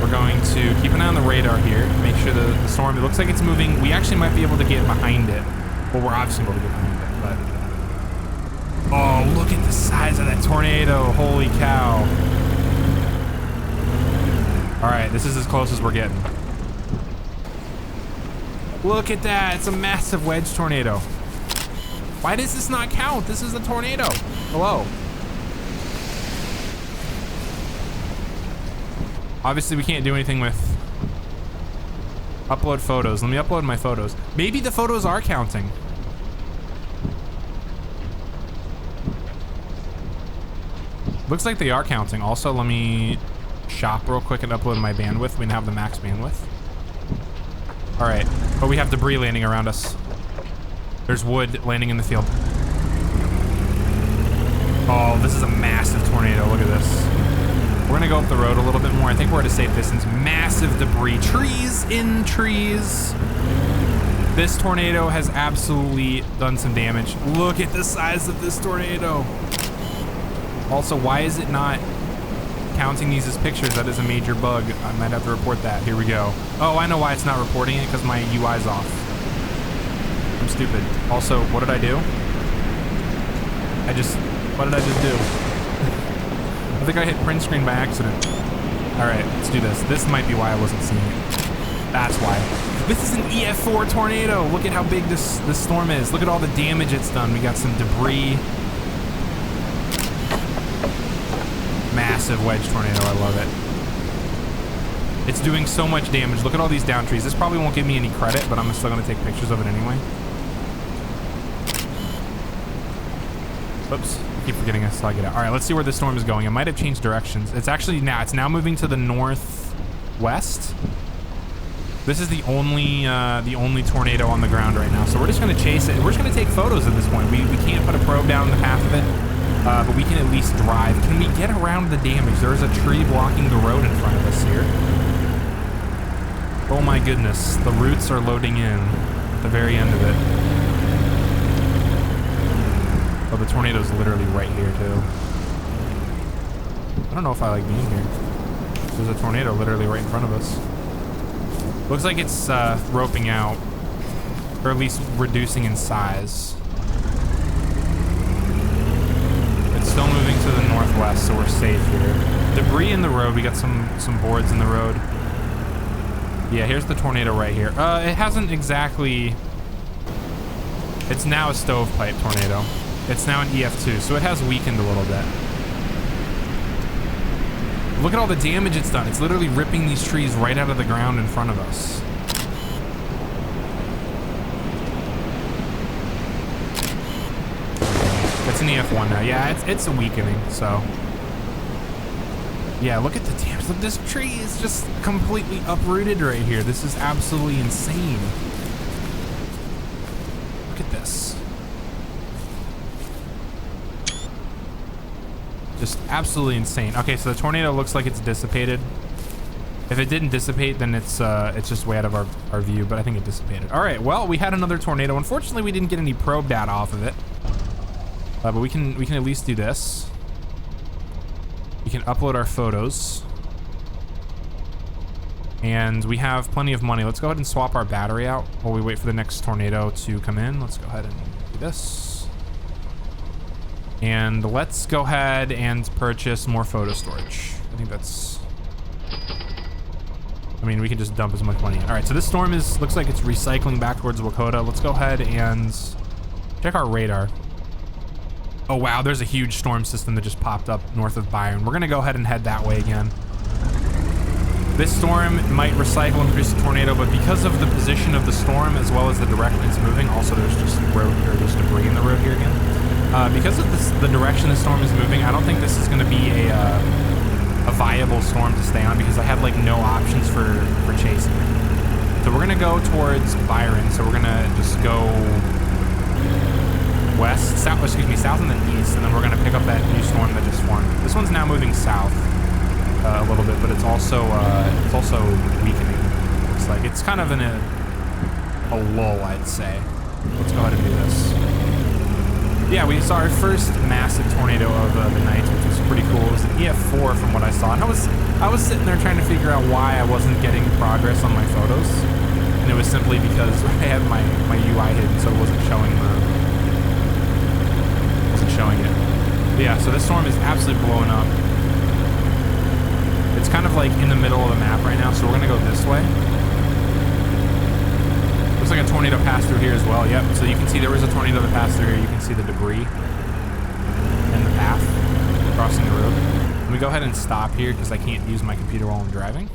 We're going to keep an eye on the radar here, make sure the storm, it looks like it's moving. We actually might be able to get behind it. Well, we're obviously able to get behind it, but... Oh, look at the size of that tornado. Holy cow. All right, this is as close as we're getting. Look at that, it's a massive wedge tornado. Why does this not count? This is a tornado. Hello. Obviously, we can't do anything with upload photos. Let me upload my photos. Maybe the photos are counting. Looks like they are counting. Also, let me shop real quick and upload my bandwidth. We didn't have the max bandwidth. All right, but we have debris landing around us. There's wood landing in the field. Oh, this is a massive tornado. Look at this. We're gonna go up the road a little bit more. I think we're at a safe distance. Massive debris, trees in trees. This tornado has absolutely done some damage. Look at the size of this tornado. Also, why is it not counting these as pictures? That is a major bug. I might have to report that. Here we go. Oh, I know why it's not reporting it, because my UI's off. I'm stupid. Also, what did I do? What did I just do? I think I hit print screen by accident. All right, let's do this. This might be why I wasn't seeing it. That's why. This is an EF4 tornado. Look at how big this storm is. Look at all the damage it's done. We got some debris. Massive wedge tornado, I love it. It's doing so much damage. Look at all these down trees. This probably won't give me any credit, but I'm still gonna take pictures of it anyway. Whoops, I keep forgetting I still get out. All right, let's see where this storm is going. It might have changed directions. It's now moving to the northwest. This is the only tornado on the ground right now. So we're just gonna chase it. We're just gonna take photos at this point. We can't put a probe down the path of it. But we can at least drive. Can we get around the damage? There is a tree blocking the road in front of us here. Oh my goodness, the roots are loading in at the very end of it. Oh, the tornado's literally right here too. I don't know if I like being here. There's a tornado literally right in front of us. Looks like it's roping out, or at least reducing in size. It's still moving to the northwest, so we're safe here. Debris in the road. We got some boards in the road. Yeah, here's the tornado right here. It hasn't exactly... It's now a stovepipe tornado. It's now an EF2, so it has weakened a little bit. Look at all the damage it's done. It's literally ripping these trees right out of the ground in front of us. It's an EF1 now. Yeah, it's a weakening, so. Yeah, look at the damage. Look, this tree is just completely uprooted right here. This is absolutely insane. Look at this. Just absolutely insane. Okay, so the tornado looks like it's dissipated. If it didn't dissipate, then it's just way out of our view, but I think it dissipated. All right, well, we had another tornado. Unfortunately, we didn't get any probe data off of it. But we can at least do this. We can upload our photos. And we have plenty of money. Let's go ahead and swap our battery out while we wait for the next tornado to come in. Let's go ahead and do this. And let's go ahead and purchase more photo storage. I think that's... I mean, we can just dump as much money in. All right, so this storm looks like it's recycling back towards Lakota. Let's go ahead and check our radar. Oh, wow, there's a huge storm system that just popped up north of Byron. We're gonna go ahead and head that way again. This storm might recycle and produce a tornado, but because of the position of the storm as well as the direction it's moving, also there's just road or there's debris in the road here again. Because of the direction the storm is moving, I don't think this is going to be a viable storm to stay on because I have like no options for chasing it. So we're gonna go towards Byron. So we're gonna just go south and then east, and then we're gonna pick up that new storm that just formed. This one's now moving south a little bit, but it's also weakening. Looks like it's kind of in a lull, I'd say. Let's go ahead and do this. Yeah, we saw our first massive tornado of the night, which was pretty cool. It was an EF4 from what I saw, and I was sitting there trying to figure out why I wasn't getting progress on my photos, and it was simply because I had my UI hidden, so it wasn't showing it. But yeah, so this storm is absolutely blowing up. It's kind of like in the middle of the map right now, so we're gonna go this way. Looks like a tornado passed through here as well. Yep, so you can see there was a tornado that passed through here. You can see the debris and the path crossing the road. Let me go ahead and stop here because I can't use my computer while I'm driving.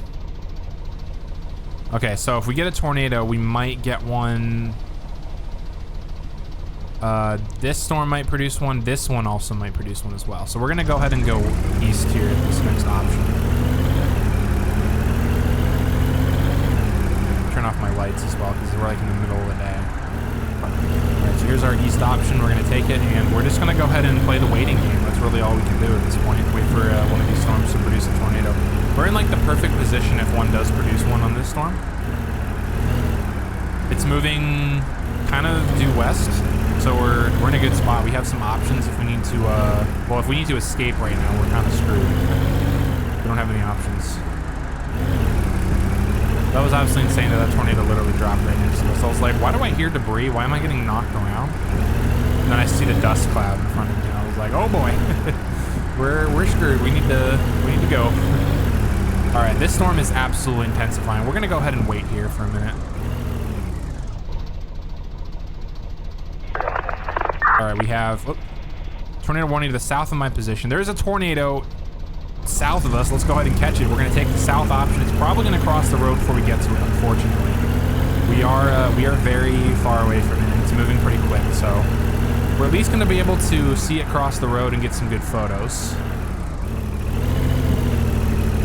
Okay, so if we get a tornado, we might get one. This storm might produce one. This one also might produce one as well. So we're gonna go ahead and go east here at this next option. Turn off my lights as well because we're like in the middle of the day. Alright, so here's our east option. We're gonna take it and we're just gonna go ahead and play the waiting game. That's really all we can do at this point. Wait for one of these storms to produce a tornado. We're in like the perfect position if one does produce one on this storm. It's moving kind of due west, so we're in a good spot. We have some options if we need to well, if we need to escape right now, we're kind of screwed. We don't have any options. That was absolutely insane that tornado literally dropped right next to us. I was like, why do I hear debris? Why am I getting knocked around? And then I see the dust cloud in front of me, and I was like, oh boy, we're screwed. We need to go. All right, this storm is absolutely intensifying. We're gonna go ahead and wait here for a minute. All right, we have tornado warning to the south of my position. There is a tornado south of us. Let's go ahead and catch it. We're going to take the south option. It's probably going to cross the road before we get to it, unfortunately. We are very far away from it, and it's moving pretty quick, so we're at least going to be able to see it cross the road and get some good photos.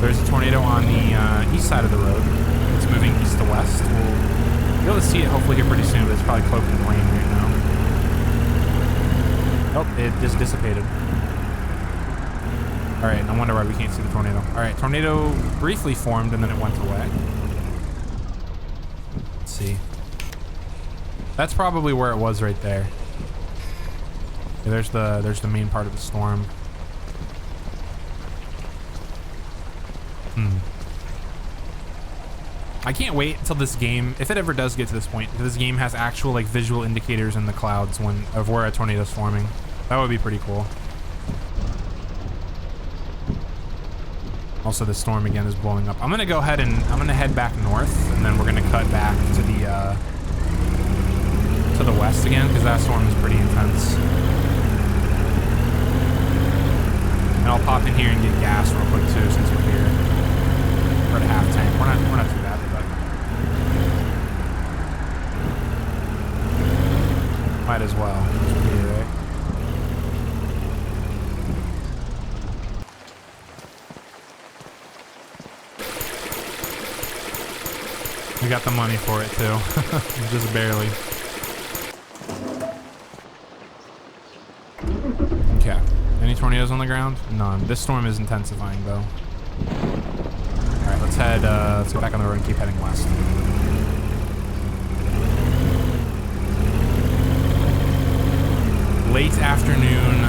There's a tornado on the east side of the road. It's moving east to west. We'll be able to see it hopefully here pretty soon, but it's probably cloaked in rain right now. Oh, it just dissipated. All right, no wonder why we can't see the tornado. All right, tornado briefly formed and then it went away. Let's see. That's probably where it was right there. Yeah, there's the main part of the storm. I can't wait until this game, if it ever does get to this point, if this game has actual like visual indicators in the clouds of where a tornado's forming. That would be pretty cool. Also, the storm again is blowing up. I'm gonna go ahead and I'm gonna head back north, and then we're gonna cut back to the west again because that storm is pretty intense. And I'll pop in here and get gas real quick too, since we're here. We're at a half tank. We're not too bad, but might as well. Here, right? We got the money for it too, just barely. Okay, any tornadoes on the ground? None. This storm is intensifying though. All right, let's go back on the road and keep heading west. Late afternoon.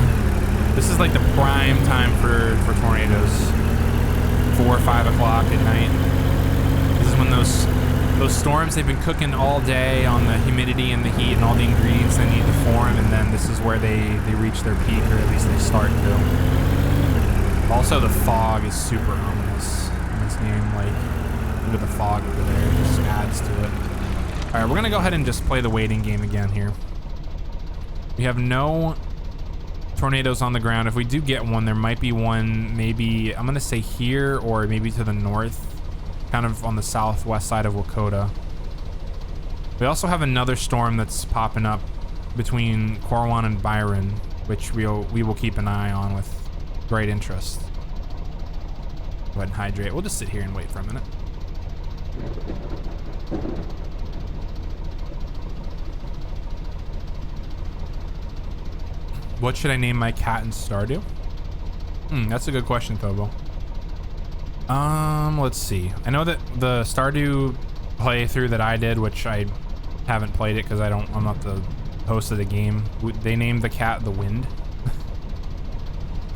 This is like the prime time for tornadoes. 4 or 5 o'clock at night. This is when those storms, they've been cooking all day on the humidity and the heat and all the ingredients they need to form, and then this is where they reach their peak, or at least they start to. Also, the fog is super ominous in this game. Like, look at the fog over there. It just adds to it. All right, we're going to go ahead and just play the waiting game again here. We have no tornadoes on the ground. If we do get one, there might be one maybe, I'm going to say here or maybe to the north. kind of on the southwest side of Lakota. We also have another storm that's popping up between Corwan and Byron, which we will keep an eye on with great interest. Go ahead and hydrate. We'll just sit here and wait for a minute. What should I name my cat in Stardew? That's a good question, Kobo. Let's see. I know that the Stardew playthrough that I did, which I haven't played it because I'm not the host of the game. They named the cat the Wind.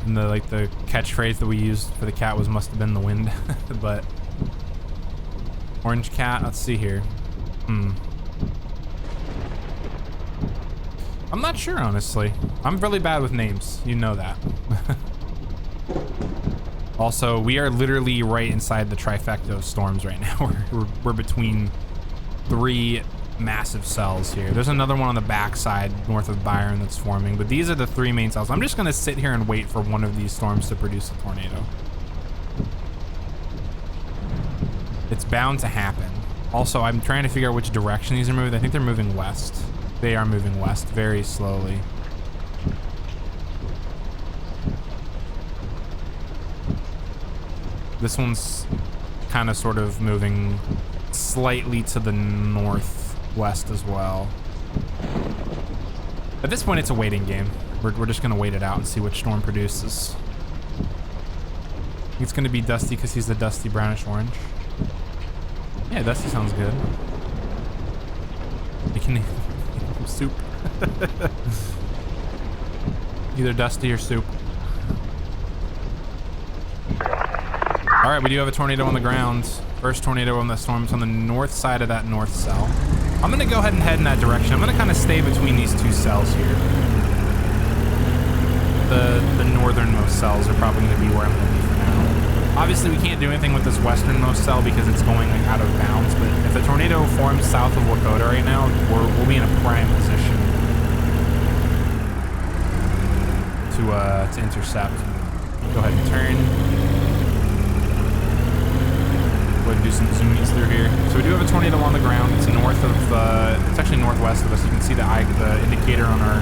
And the catchphrase that we used for the cat was must have been the wind. But orange cat, let's see here. I'm not sure, honestly. I'm really bad with names. You know that. Also, we are literally right inside the trifecta of storms right now. We're between 3 massive cells here. There's another one on the back side north of Byron that's forming, but these are the 3 main cells. I'm just gonna sit here and wait for one of these storms to produce a tornado. It's bound to happen. Also, I'm trying to figure out which direction these are moving. I think they're moving west. They are moving west very slowly. This one's kind of sort of moving slightly to the northwest as well. At this point, it's a waiting game. We're just gonna wait it out and see which storm produces. I think it's gonna be Dusty because he's the dusty brownish orange. Yeah, Dusty sounds good. You can name him Soup. Either Dusty or Soup. All right, we do have a tornado on the ground. First tornado on the storm is on the north side of that north cell. I'm gonna go ahead and head in that direction. I'm gonna kind of stay between these 2 cells here. The northernmost cells are probably gonna be where I'm gonna be for now. Obviously, we can't do anything with this westernmost cell because it's going out of bounds, but if a tornado forms south of Lakota right now, we'll be in a prime position to intercept. Go ahead and turn. Go ahead and do some zoomies through here. So we do have a tornado on the ground. It's north of, it's actually northwest of us. You can see the indicator on our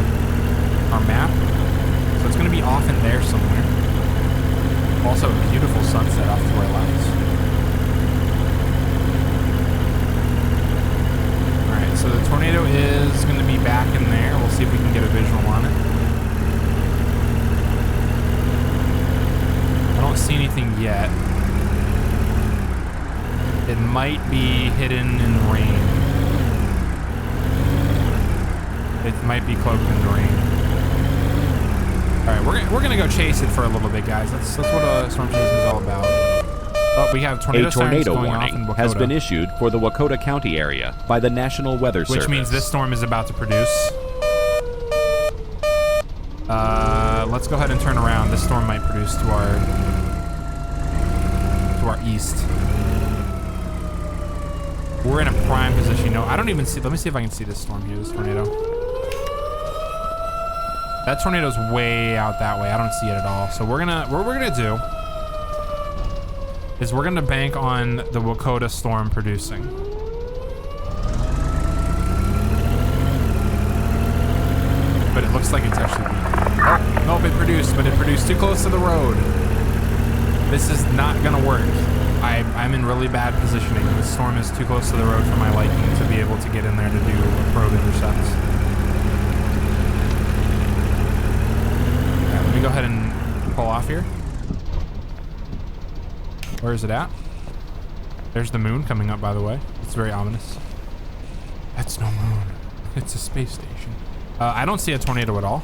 map. So it's going to be off in there somewhere. Also a beautiful sunset off to our left. All right, so the tornado is going to be back in there. We'll see if we can get a visual on it. I don't see anything yet. It might be hidden in rain. It might be cloaked in rain. All right, we're gonna go chase it for a little bit, guys. That's what storm chasing is all about. Oh, we have tornado sirens going off in Wakota. A tornado warning has been issued for the Wakota County area by the National Weather Service. Which means this storm is about to produce. Let's go ahead and turn around. This storm might produce to our east. We're in a prime position. No, I don't even see. Let me see if I can see this storm here. This tornado. That tornado's way out that way. I don't see it at all. So what we're gonna do is we're gonna bank on the Wakota storm producing. But it looks like it's actually. Oh, nope, it produced, but it produced too close to the road. This is not gonna work. I'm in really bad positioning. This storm is too close to the road for my liking to be able to get in there to do a probe intercept. Yeah, let me go ahead and pull off here. Where is it at? There's the moon coming up, by the way. It's very ominous. That's no moon. It's a space station. I don't see a tornado at all.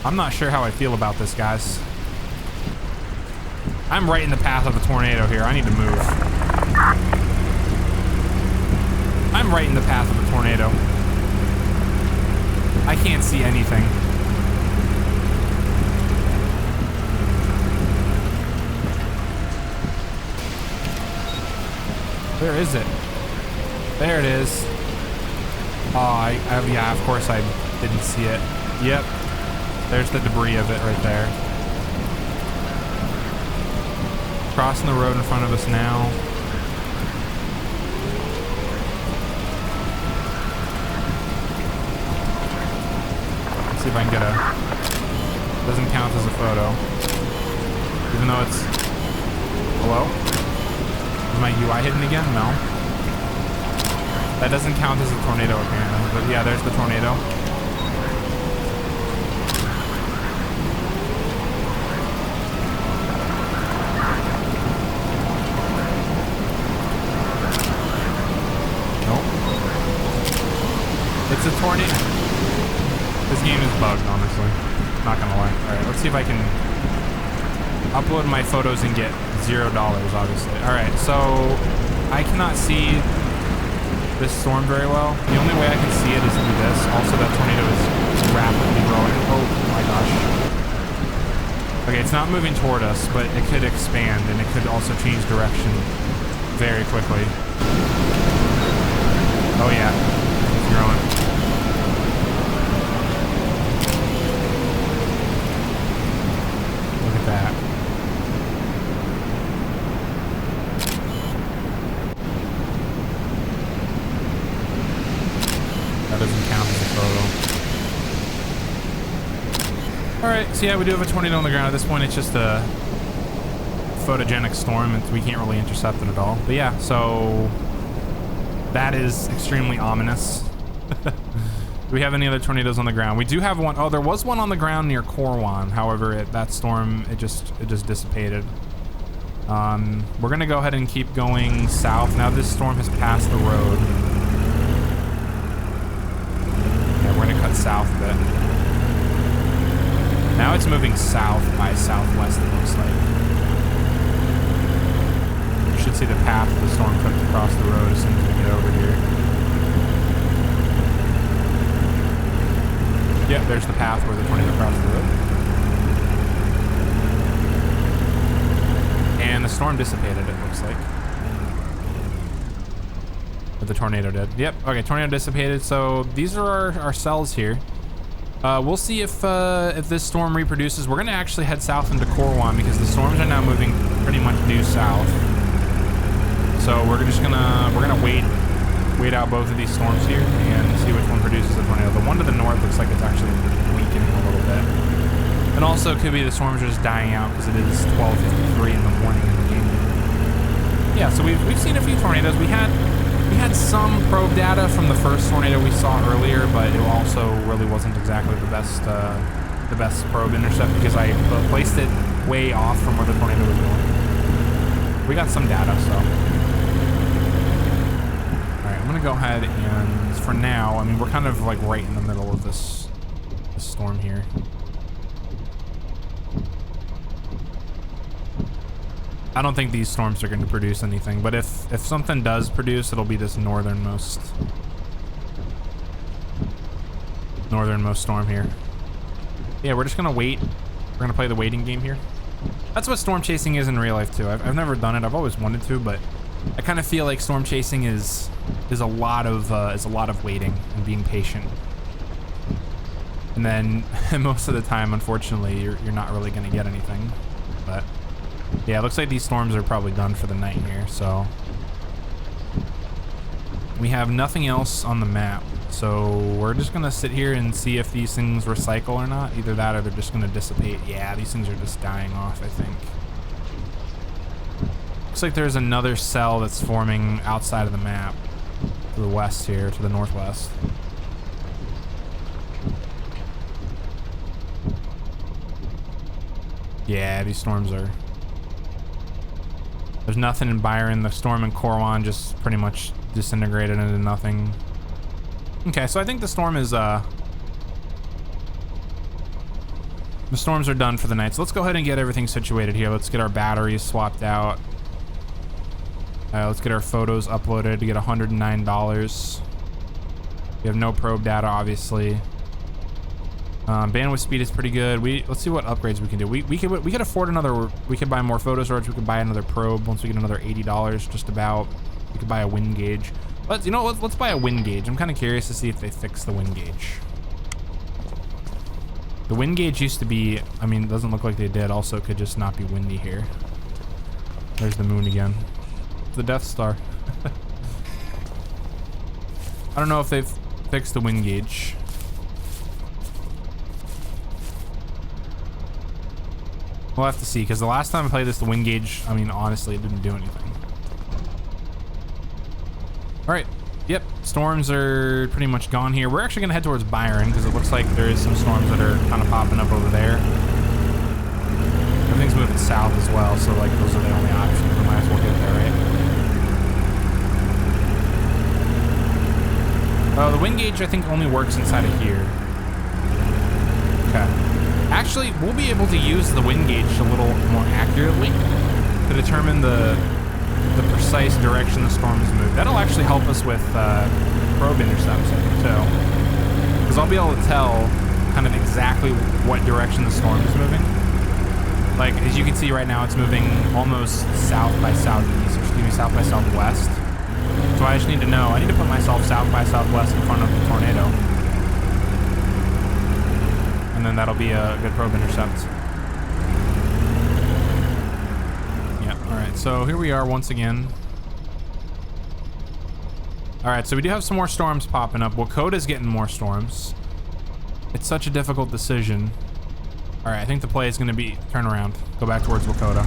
I'm not sure how I feel about this, guys. I'm right in the path of a tornado here. I need to move. I'm right in the path of a tornado. I can't see anything. Where is it? There it is. Oh, yeah, of course I didn't see it. Yep. There's the debris of it right there. Crossing the road in front of us now. Let's see if I can get a... Doesn't count as a photo. Even though it's... Hello? Is my UI hidden again? No. That doesn't count as a tornado apparently. But yeah, there's the tornado. It's a tornado. This game is bugged, honestly. Not gonna lie. Alright, let's see if I can upload my photos and get $0, obviously. Alright, so I cannot see this storm very well. The only way I can see it is through this. Also, that tornado is rapidly growing. Oh my gosh. Okay, it's not moving toward us, but it could expand and it could also change direction very quickly. Oh yeah, it's growing. That. That doesn't count as a photo. Alright, so yeah, we do have a tornado on the ground. At this point, it's just a photogenic storm, and we can't really intercept it at all. But yeah, so that is extremely ominous. Do we have any other tornadoes on the ground? We do have one. Oh, there was one on the ground near Corwan. However, that storm, it just dissipated. We're gonna go ahead and keep going south. Now this storm has passed the road. Yeah, we're gonna cut south a bit. Now it's moving south by southwest, it looks like. You should see the path the storm took across the road as soon as we get over here. Yep, there's the path where the tornado crossed the road. And the storm dissipated, it looks like. Or the tornado did. Yep, okay, tornado dissipated. So these are our cells here. We'll see if this storm reproduces. We're gonna actually head south into Corwan because the storms are now moving pretty much due south. So we're gonna wait out both of these storms here and see which one produces a tornado. The one to the north looks like it's actually weakening a little bit. And also it could be the storms are just dying out because it is 12:53 in the morning in the game. Yeah, so we've seen a few tornadoes. We had some probe data from the first tornado we saw earlier, but it also really wasn't exactly the best probe intercept because I placed it way off from where the tornado was going. We got some data, so. I'm gonna go ahead and for now, I mean, we're kind of like right in the middle of this storm here. I don't think these storms are going to produce anything, but if something does produce, it'll be this northernmost storm here. Yeah, we're just gonna wait. We're gonna play the waiting game here. That's what storm chasing is in real life too. I've never done it. I've always wanted to, but I kind of feel like storm chasing is a lot of waiting and being patient. And then most of the time, unfortunately, you're not really going to get anything. But yeah, it looks like these storms are probably done for the night here. So we have nothing else on the map. So we're just going to sit here and see if these things recycle or not. Either that or they're just going to dissipate. Yeah, these things are just dying off, I think. Looks like there's another cell that's forming outside of the map to the west here, to the northwest. Yeah, these storms are... There's nothing in Byron. The storm in Corwan just pretty much disintegrated into nothing. Okay, so I think the storm is... The storms are done for the night. So let's go ahead and get everything situated here. Let's get our batteries swapped out. Let's get our photos uploaded to get $109. We have no probe data, obviously. Bandwidth speed is pretty good. Let's see what upgrades we can do. We could afford another. We could buy more photo storage. We could buy another probe once we get another $80. Just about. We could buy a wind gauge. Let's buy a wind gauge. I'm kind of curious to see if they fix the wind gauge. The wind gauge used to be, I mean, it doesn't look like they did. Also, it could just not be windy here. There's the moon again. The Death Star. I don't know if they've fixed the wind gauge. We'll have to see, because the last time I played this, the wind gauge, I mean, honestly, it didn't do anything. All right. Yep, storms are pretty much gone here. We're actually gonna head towards Byron because it looks like there is some storms that are kind of popping up over there. Everything's moving south as well, so like those are the only options. We might as well get there, right? Oh, the wind gauge I think only works inside of here. Okay. Actually, we'll be able to use the wind gauge a little more accurately to determine the precise direction the storm is moved. That'll actually help us with probe intercepts, I think, too. Because I'll be able to tell kind of exactly what direction the storm is moving. Like, as you can see right now, it's moving almost south by southeast, or excuse me, south by southwest. So I just need to know, I need to put myself south by southwest in front of the tornado. And then that'll be a good probe intercept. Alright, so here we are once again. Alright, so we do have some more storms popping up. Wakota's getting more storms. It's such a difficult decision. Alright, I think the play is going to be turn around. Go back towards Wakota.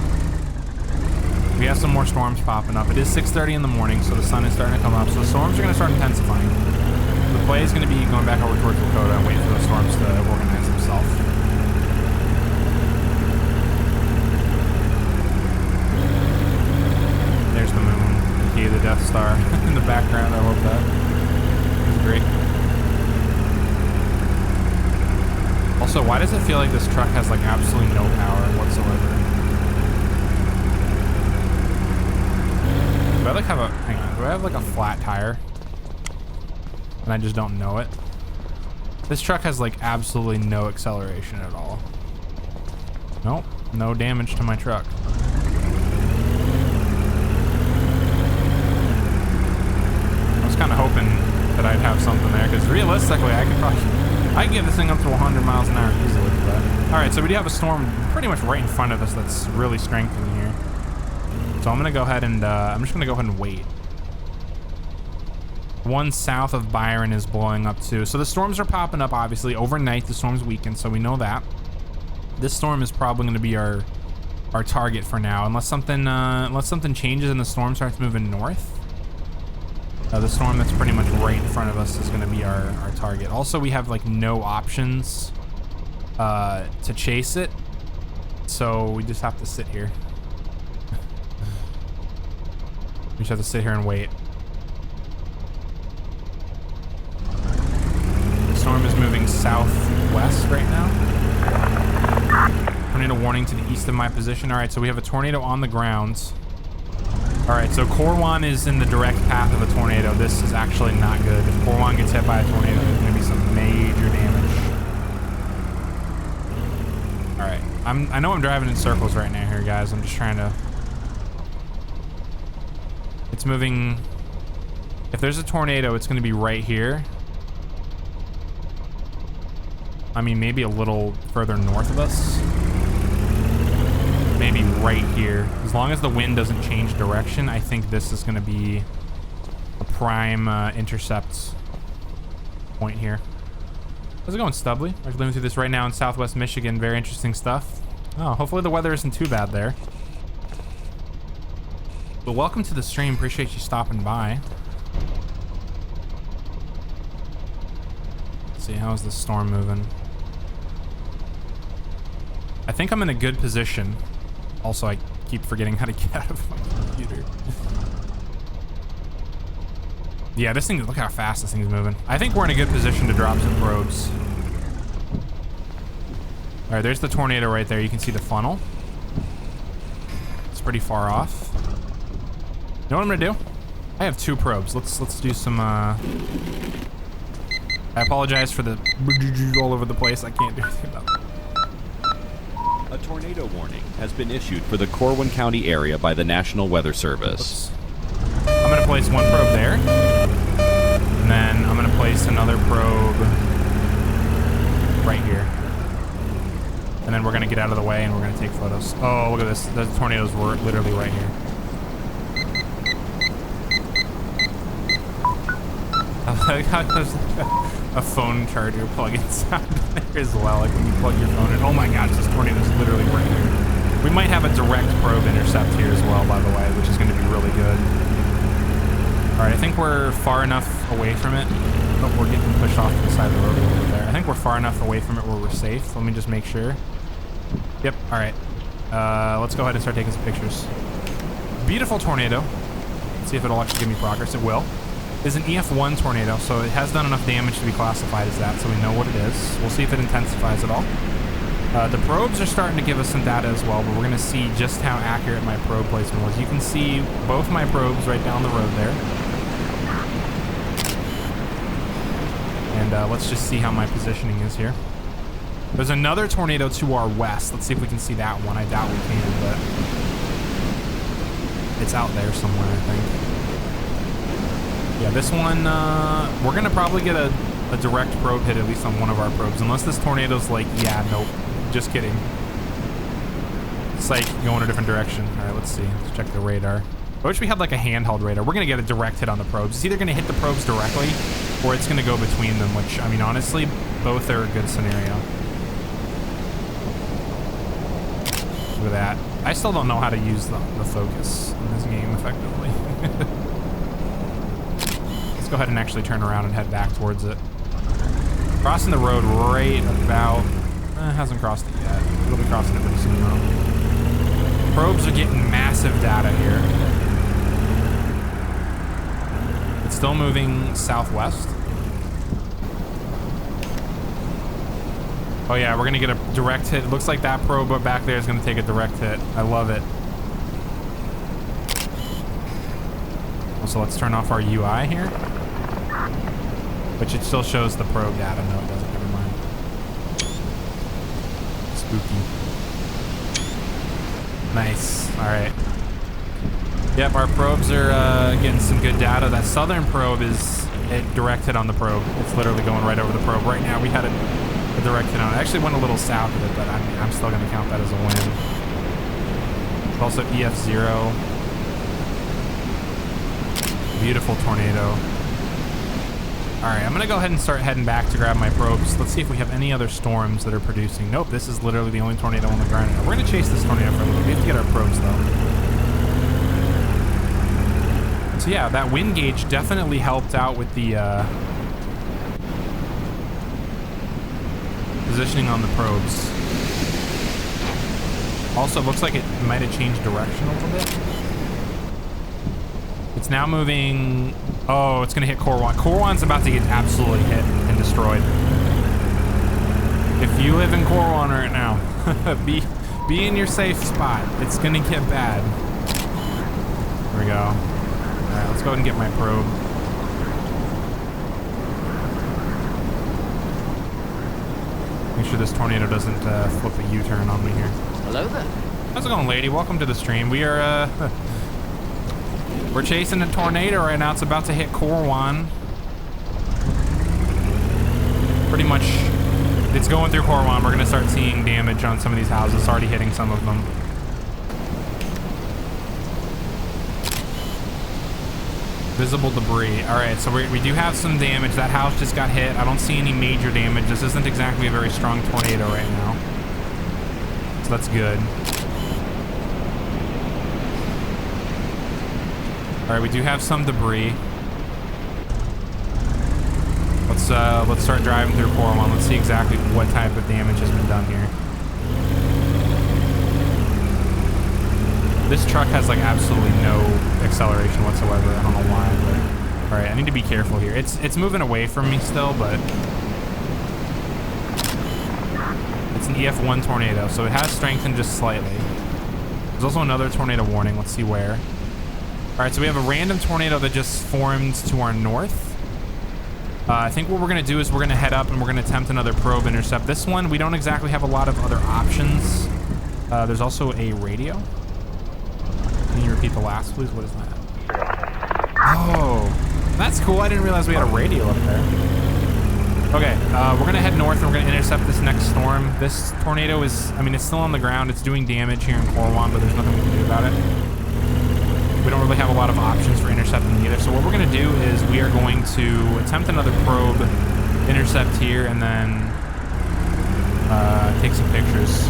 We have some more storms popping up. It is 6:30 in the morning, so the sun is starting to come up. So the storms are going to start intensifying. The play is going to be going back over towards Wakota and wait for those storms to organize themselves. There's the moon, aka the Death Star in the background. I love that. It's great. Also, why does it feel like this truck has like absolutely no power whatsoever? Do I like have a, hang on, do I have like a flat tire? And I just don't know it? This truck has like absolutely no acceleration at all. Nope, no damage to my truck. Kind of hoping that I'd have something there, because realistically I could get this thing up to 100 miles an hour easily. But all right, so we do have a storm pretty much right in front of us that's really strengthening here, so I'm gonna go ahead and I'm just gonna go ahead and wait. One south of Byron is blowing up too, so the storms are popping up. Obviously overnight the storms weaken, so we know that this storm is probably going to be our target for now, unless something changes and the storm starts moving north. The storm that's pretty much right in front of us is going to be our target. Also, we have like no options to chase it, so we just have to sit here. We just have to sit here and wait. The storm is moving southwest right now. Tornado warning to the east of my position. All right, so we have a tornado on the ground. All right, so Corwan is in the direct path of a tornado. This is actually not good. If Corwan gets hit by a tornado, there's gonna be some major damage. All right, I know I'm driving in circles right now here, guys. I'm just trying to, it's moving. If there's a tornado, it's gonna be right here. I mean, maybe a little further north of us. Maybe right here. As long as the wind doesn't change direction, I think this is going to be a prime intercept point here. How's it going, Stubbly? We're living through this right now in Southwest Michigan. Very interesting stuff. Oh, hopefully the weather isn't too bad there. But welcome to the stream. Appreciate you stopping by. Let's see, how's the storm moving? I think I'm in a good position. Also, I keep forgetting how to get out of my computer. Yeah, this thing, look how fast this thing's moving. I think we're in a good position to drop some probes. All right, there's the tornado right there. You can see the funnel. It's pretty far off. You know what I'm gonna do? I have 2 probes. Let's do some, I apologize for the all over the place. I can't do anything about that. A tornado warning has been issued for the Corwin County area by the National Weather Service. Oops. I'm going to place one probe there. And then I'm going to place another probe right here. then we're gonna get out of the way and we're gonna take photos. Oh, look at this. The tornadoes were literally right here. I like how there's a phone charger plug-in sound there as well, like when you plug your phone in. Oh my gosh, this tornado's literally right here. We might have a direct probe intercept here as well, by the way, which is gonna be really good. All right, I think we're far enough away from it. Oh, we're getting pushed off to the side of the road a little bit there. I think we're far enough away from it where we're safe. Let me just make sure. Yep, all right. Let's go ahead and start taking some pictures. Beautiful tornado. Let's see if it'll actually give me progress. It will. It's an EF1 tornado, so it has done enough damage to be classified as that, so we know what it is. We'll see if it intensifies at all. The probes are starting to give us some data as well, but we're gonna see just how accurate my probe placement was. You can see both my probes right down the road there. And let's just see how my positioning is here. There's another tornado to our west. Let's see if we can see that one. I doubt we can, but it's out there somewhere, I think. Yeah, this one, we're gonna probably get a direct probe hit, at least on one of our probes, unless this tornado's like, yeah, nope, just kidding. It's like going a different direction. All right, let's see. Let's check the radar. I wish we had like a handheld radar. We're gonna get a direct hit on the probes. It's either gonna hit the probes directly, or it's gonna go between them, which, I mean, honestly, both are a good scenario. Look at that. I still don't know how to use the focus in this game effectively. Let's go ahead and actually turn around and head back towards it. Crossing the road right about... hasn't crossed it yet. It'll be crossing it pretty soon though. Probes are getting massive data here. It's still moving southwest. Oh yeah, we're gonna get a direct hit. It looks like that probe back there is gonna take a direct hit. I love it. Also, let's turn off our UI here. Which it still shows the probe data. No, it doesn't. Never mind. Spooky. Nice. All right. Yep, our probes are getting some good data. That southern probe is direct hit on the probe. It's literally going right over the probe. Right now, we had a direct hit on it. Actually went a little south of it, but I'm still going to count that as a win. It's also EF0. Beautiful tornado. All right, I'm going to go ahead and start heading back to grab my probes. Let's see if we have any other storms that are producing. Nope, this is literally the only tornado on the ground. We're going to chase this tornado for a little bit. We have to get our probes, though. So yeah, that wind gauge definitely helped out with the positioning on the probes. Also, it looks like it might have changed direction a little bit. It's now moving... Oh, it's going to hit Core 1. Core 1's about to get absolutely hit and destroyed. If you live in Core 1 right now, be in your safe spot. It's going to get bad. There we go. All right, let's go ahead and get my probe. Make sure this tornado doesn't flip a U-turn on me here. Hello there. How's it going, lady? Welcome to the stream. We are... We're chasing a tornado right now. It's about to hit Core 1. Pretty much, it's going through Core 1. We're going to start seeing damage on some of these houses. It's already hitting some of them. Visible debris. All right, so we do have some damage. That house just got hit. I don't see any major damage. This isn't exactly a very strong tornado right now. So that's good. All right, we do have some debris. Let's start driving through Core 1. Let's see exactly what type of damage has been done here. This truck has like absolutely no acceleration whatsoever. I don't know why, but all right, I need to be careful here. It's moving away from me still, but it's an EF1 tornado, so it has strengthened just slightly. There's also another tornado warning. Let's see where. All right, so we have a random tornado that just formed to our north. I think what we're going to do is we're going to head up and we're going to attempt another probe intercept. This one, we don't exactly have a lot of other options. There's also a radio. Can you repeat the last, please? What is that? Oh, that's cool. I didn't realize we had a radio up there. Okay, we're gonna head north and we're gonna intercept this next storm. This tornado is, I mean, it's still on the ground. It's doing damage here in Corwan, but there's nothing we can do about it. We don't really have a lot of options for intercepting either. So what we're gonna do is we are going to attempt another probe, intercept here, and then take some pictures.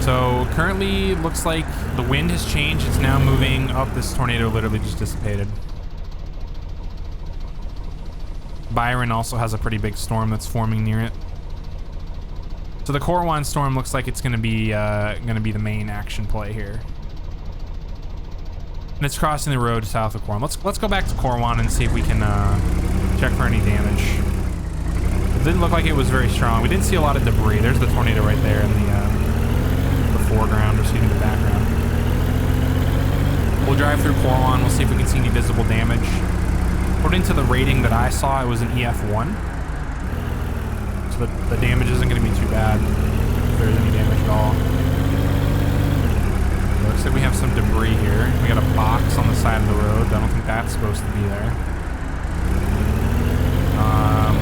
So currently looks like the wind has changed. It's now moving up. This tornado literally just dissipated. Byron also has a pretty big storm that's forming near it. So the Corwan storm looks like it's gonna be the main action play here. And it's crossing the road south of Corwan. Let's go back to Corwan and see if we can check for any damage. It didn't look like it was very strong. We didn't see a lot of debris. There's the tornado right there in the foreground, or excuse me, the background. We'll drive through Corwan. We'll see if we can see any visible damage. According to the rating that I saw, it was an EF1. So the damage isn't going to be too bad if there's any damage at all. Looks like we have some debris here. We got a box on the side of the road. I don't think that's supposed to be there.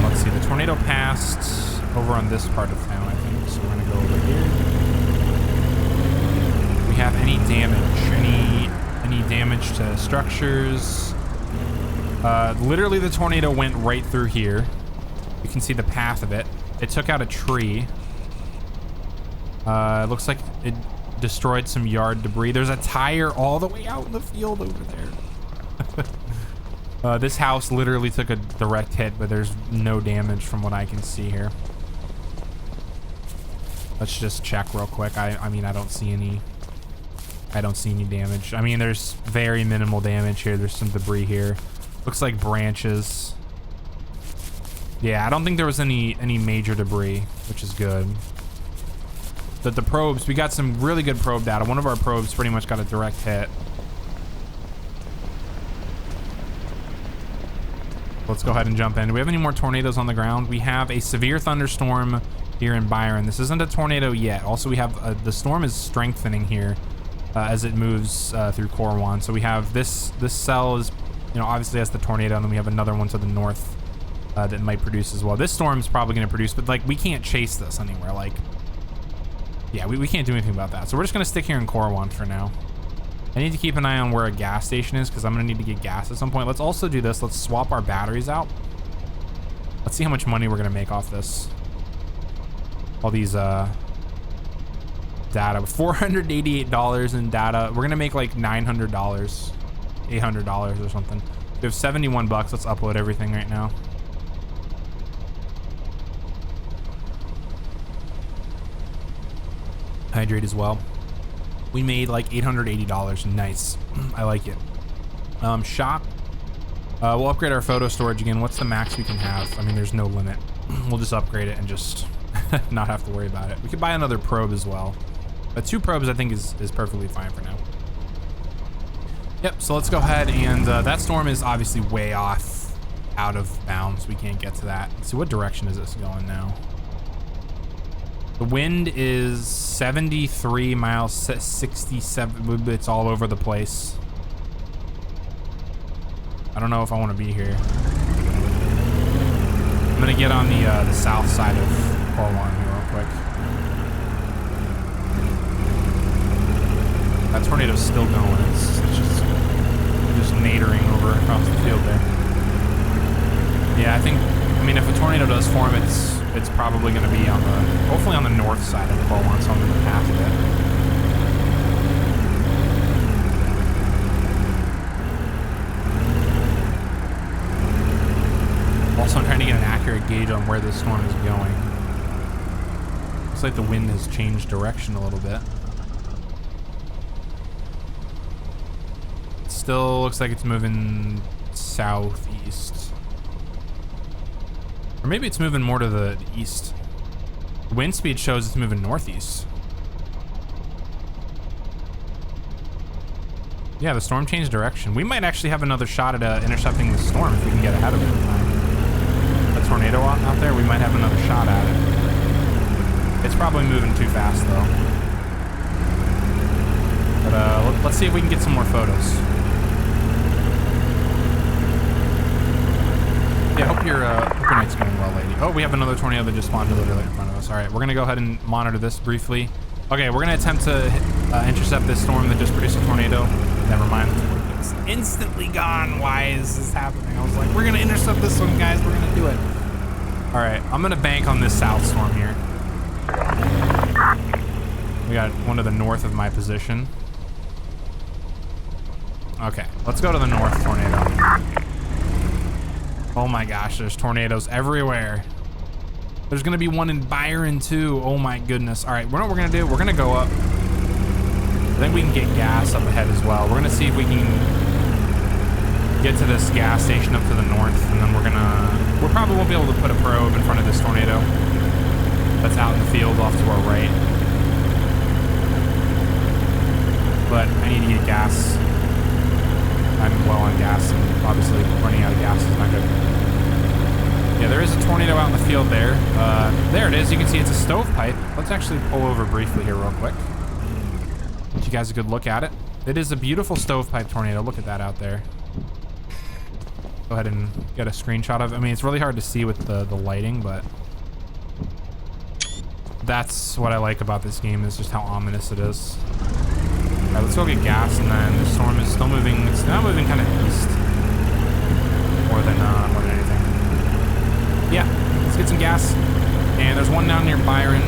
Let's see. The tornado passed over on this part of town, I think. So we're going to go over here. Do we have any damage? Any damage to structures? Literally the tornado went right through here. You can see the path of it. It took out a tree. It looks like it destroyed some yard debris. There's a tire all the way out in the field over there. This house literally took a direct hit, but there's no damage from what I can see here. Let's just check real quick. I mean, I don't see any damage. I mean, there's very minimal damage here. There's some debris here. Looks like branches. Yeah, I don't think there was any major debris, which is good. The probes, we got some really good probe data. One of our probes pretty much got a direct hit. Let's go ahead and jump in. Do we have any more tornadoes on the ground? We have a severe thunderstorm here in Byron. This isn't a tornado yet. Also, we have the storm is strengthening here as it moves through Corwan. So we have this cell is, you know, obviously that's the tornado, and then we have another one to the north that might produce as well. This storm's probably going to produce, but like we can't chase this anywhere. Like, yeah, we can't do anything about that. So we're just going to stick here in Corwan for now. I need to keep an eye on where a gas station is because I'm going to need to get gas at some point. Let's also do this. Let's swap our batteries out. Let's see how much money we're going to make off this. All these data. $488 in data. We're going to make like $900. $800 or something. We have 71 bucks. Let's upload everything right now. Hydrate as well. We made like $880. Nice. I like it. Shop. We'll upgrade our photo storage again. What's the max we can have? I mean, there's no limit. We'll just upgrade it and just not have to worry about it. We could buy another probe as well. But 2 probes I think is perfectly fine for now. Yep, so let's go ahead and that storm is obviously way off, out of bounds. We can't get to that. Let's see, what direction is this going now? The wind is 73 miles, 67. It's all over the place. I don't know if I want to be here. I'm gonna get on the south side of Corwan here real quick. That tornado's still going. It's just nadering over across the field there. Yeah, I mean, if a tornado does form, it's probably going to be on hopefully on the north side of Corwan, so I'm in the path of it. Also, I'm trying to get an accurate gauge on where this storm is going. Looks like the wind has changed direction a little bit. It still looks like it's moving southeast. Or maybe it's moving more to the east. The wind speed shows it's moving northeast. Yeah, the storm changed direction. We might actually have another shot at intercepting the storm if we can get ahead of it in time. A tornado out there, we might have another shot at it. It's probably moving too fast though. But let's see if we can get some more photos. Yeah, hope your night's going well, lady. Oh, we have another tornado that just spawned literally in front of us. All right, we're gonna go ahead and monitor this briefly. Okay, we're gonna attempt to intercept this storm that just produced a tornado. Never mind, it's instantly gone. Why is this happening? I was like, we're gonna intercept this one, guys. We're gonna do it. All right, I'm gonna bank on this south storm here. We got one to the north of my position. Okay, let's go to the north tornado. Oh my gosh, there's tornadoes everywhere. There's gonna be one in Byron too. Oh my goodness. All right, what we're gonna do, we're gonna go up. I think we can get gas up ahead as well. We're gonna see if we can get to this gas station up to the north, and then we probably won't be able to put a probe in front of this tornado that's out in the field off to our right. But I need to get gas. I'm low on gas, and obviously running out of gas is not good. Yeah, there is a tornado out in the field there. There it is. You can see it's a stovepipe. Let's actually pull over briefly here real quick. Get you guys a good look at it. It is a beautiful stovepipe tornado. Look at that out there. Go ahead and get a screenshot of it. I mean, it's really hard to see with the lighting, but that's what I like about this game, is just how ominous it is. All right, let's go get gas, and then the storm is still moving. It's now moving kind of east more than anything. Yeah, let's get some gas. And there's one down near Byron,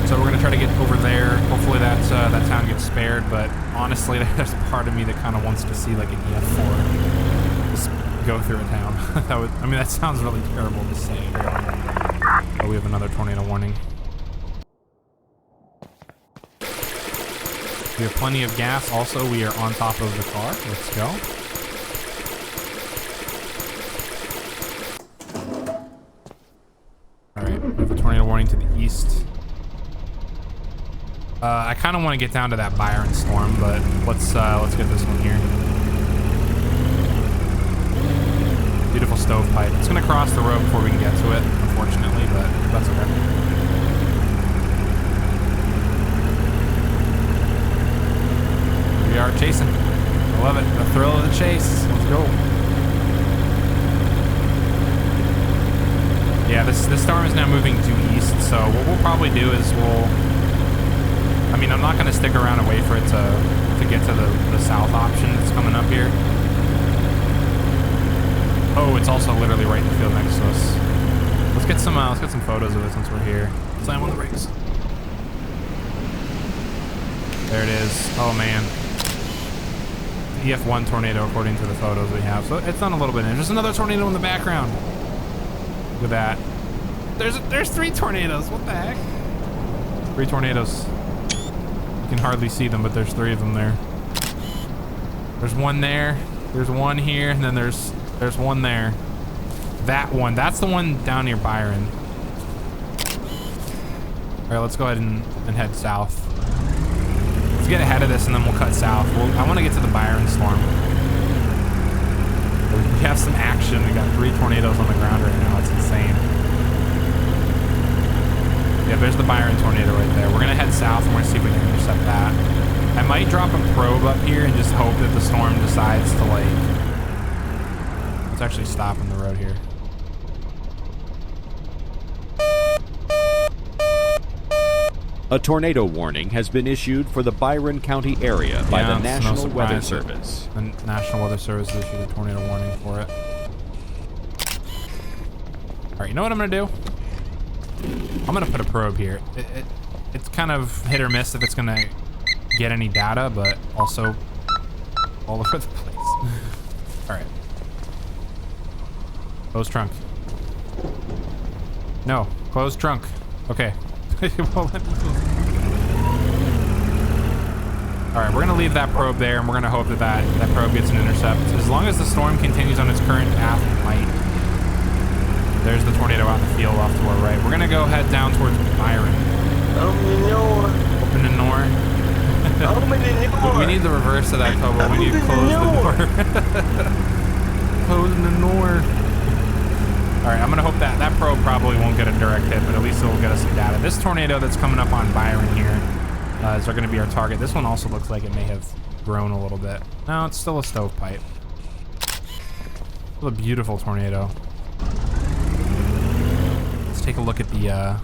so we're gonna try to get over there. Hopefully that town gets spared. But honestly, there's part of me that kind of wants to see like an EF4 just go through a town. I mean, that sounds really terrible to say. But we have another tornado warning. We have plenty of gas. Also, we are on top of the car. Let's go. All right, we have a tornado warning to the east. I kind of want to get down to that Byron storm, but let's get this one here. Beautiful stovepipe. It's gonna cross the road before we can get to it, unfortunately, but that's okay. We are chasing. I love it. The thrill of the chase. Let's go. Yeah, this storm is now moving due east, so what we'll probably do is I mean, I'm not going to stick around and wait for it to get to the south option that's coming up here. Oh, it's also literally right in the field next to us. Let's get some photos of it since we're here. Slam on the brakes. There it is. Oh man. EF1 tornado according to the photos we have. So it's done a little bit. There's another tornado in the background. Look at that. There's 3 tornadoes. What the heck? 3 tornadoes. You can hardly see them, but there's 3 of them there. There's one there. There's one here, and then there's one there. That one. That's the one down near Byron. All right, let's go ahead and head south. Let's get ahead of this, and then we'll cut south. I want to get to the Byron storm. We have some action. We got 3 tornadoes on the ground right now. It's insane. Yeah, there's the Byron tornado right there. We're gonna head south and we're gonna see if we can intercept that. I might drop a probe up here and just hope that the storm decides to like... Let's actually stop in the road here. A tornado warning has been issued for the Byron County area by the National Weather Service. The National Weather Service issued a tornado warning for it. All right, you know what I'm gonna do? I'm gonna put a probe here. It's kind of hit or miss if it's gonna get any data, but also all over the place. All right. Close trunk. No, close trunk. Okay. All right, we're gonna leave that probe there, and we're gonna hope that probe gets an intercept. As long as the storm continues on its current path, it might. There's the tornado out in the field off to our right. We're gonna go head down towards Byron. Open the door. We need the reverse of that, Kobo. We need to close the door. Close the door. All right, I'm gonna hope that probe probably won't get a direct hit, but at least it will get us some data. This tornado that's coming up on Byron here is going to be our target. This one also looks like it may have grown a little bit. No, it's still a stovepipe. What a beautiful tornado. Let's take a look at the,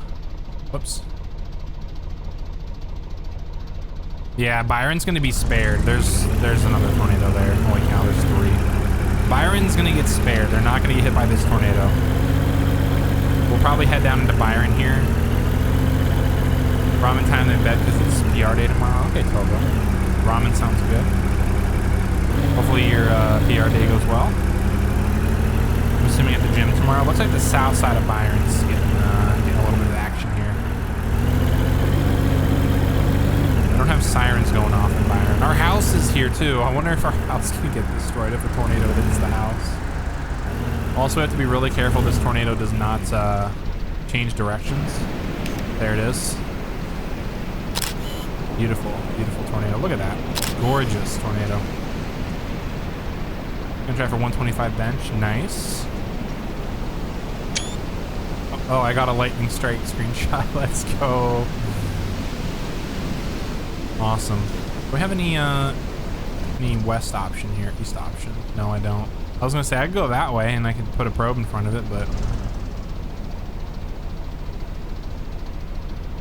whoops. Yeah, Byron's gonna be spared. There's another tornado there. Holy cow, there's 3. Byron's gonna get spared. They're not gonna get hit by this tornado. We'll probably head down into Byron here. Ramen time in bed because it's PR day tomorrow. Okay, Togo. Ramen sounds good. Hopefully your PR day goes well. I'm assuming at the gym tomorrow. Looks like the south side of Byron's getting a little bit of action here. I don't have sirens going off in Byron. Our house is here too. I wonder if our house can get destroyed if a tornado hits the house. Also, we have to be really careful this tornado does not change directions. There it is. Beautiful, beautiful tornado. Look at that. Gorgeous tornado. Gonna try for 125 bench. Nice. Oh, I got a lightning strike screenshot. Let's go. Awesome. Do we have any west option here? East option? No, I don't. I was gonna say I could go that way and I could put a probe in front of it, but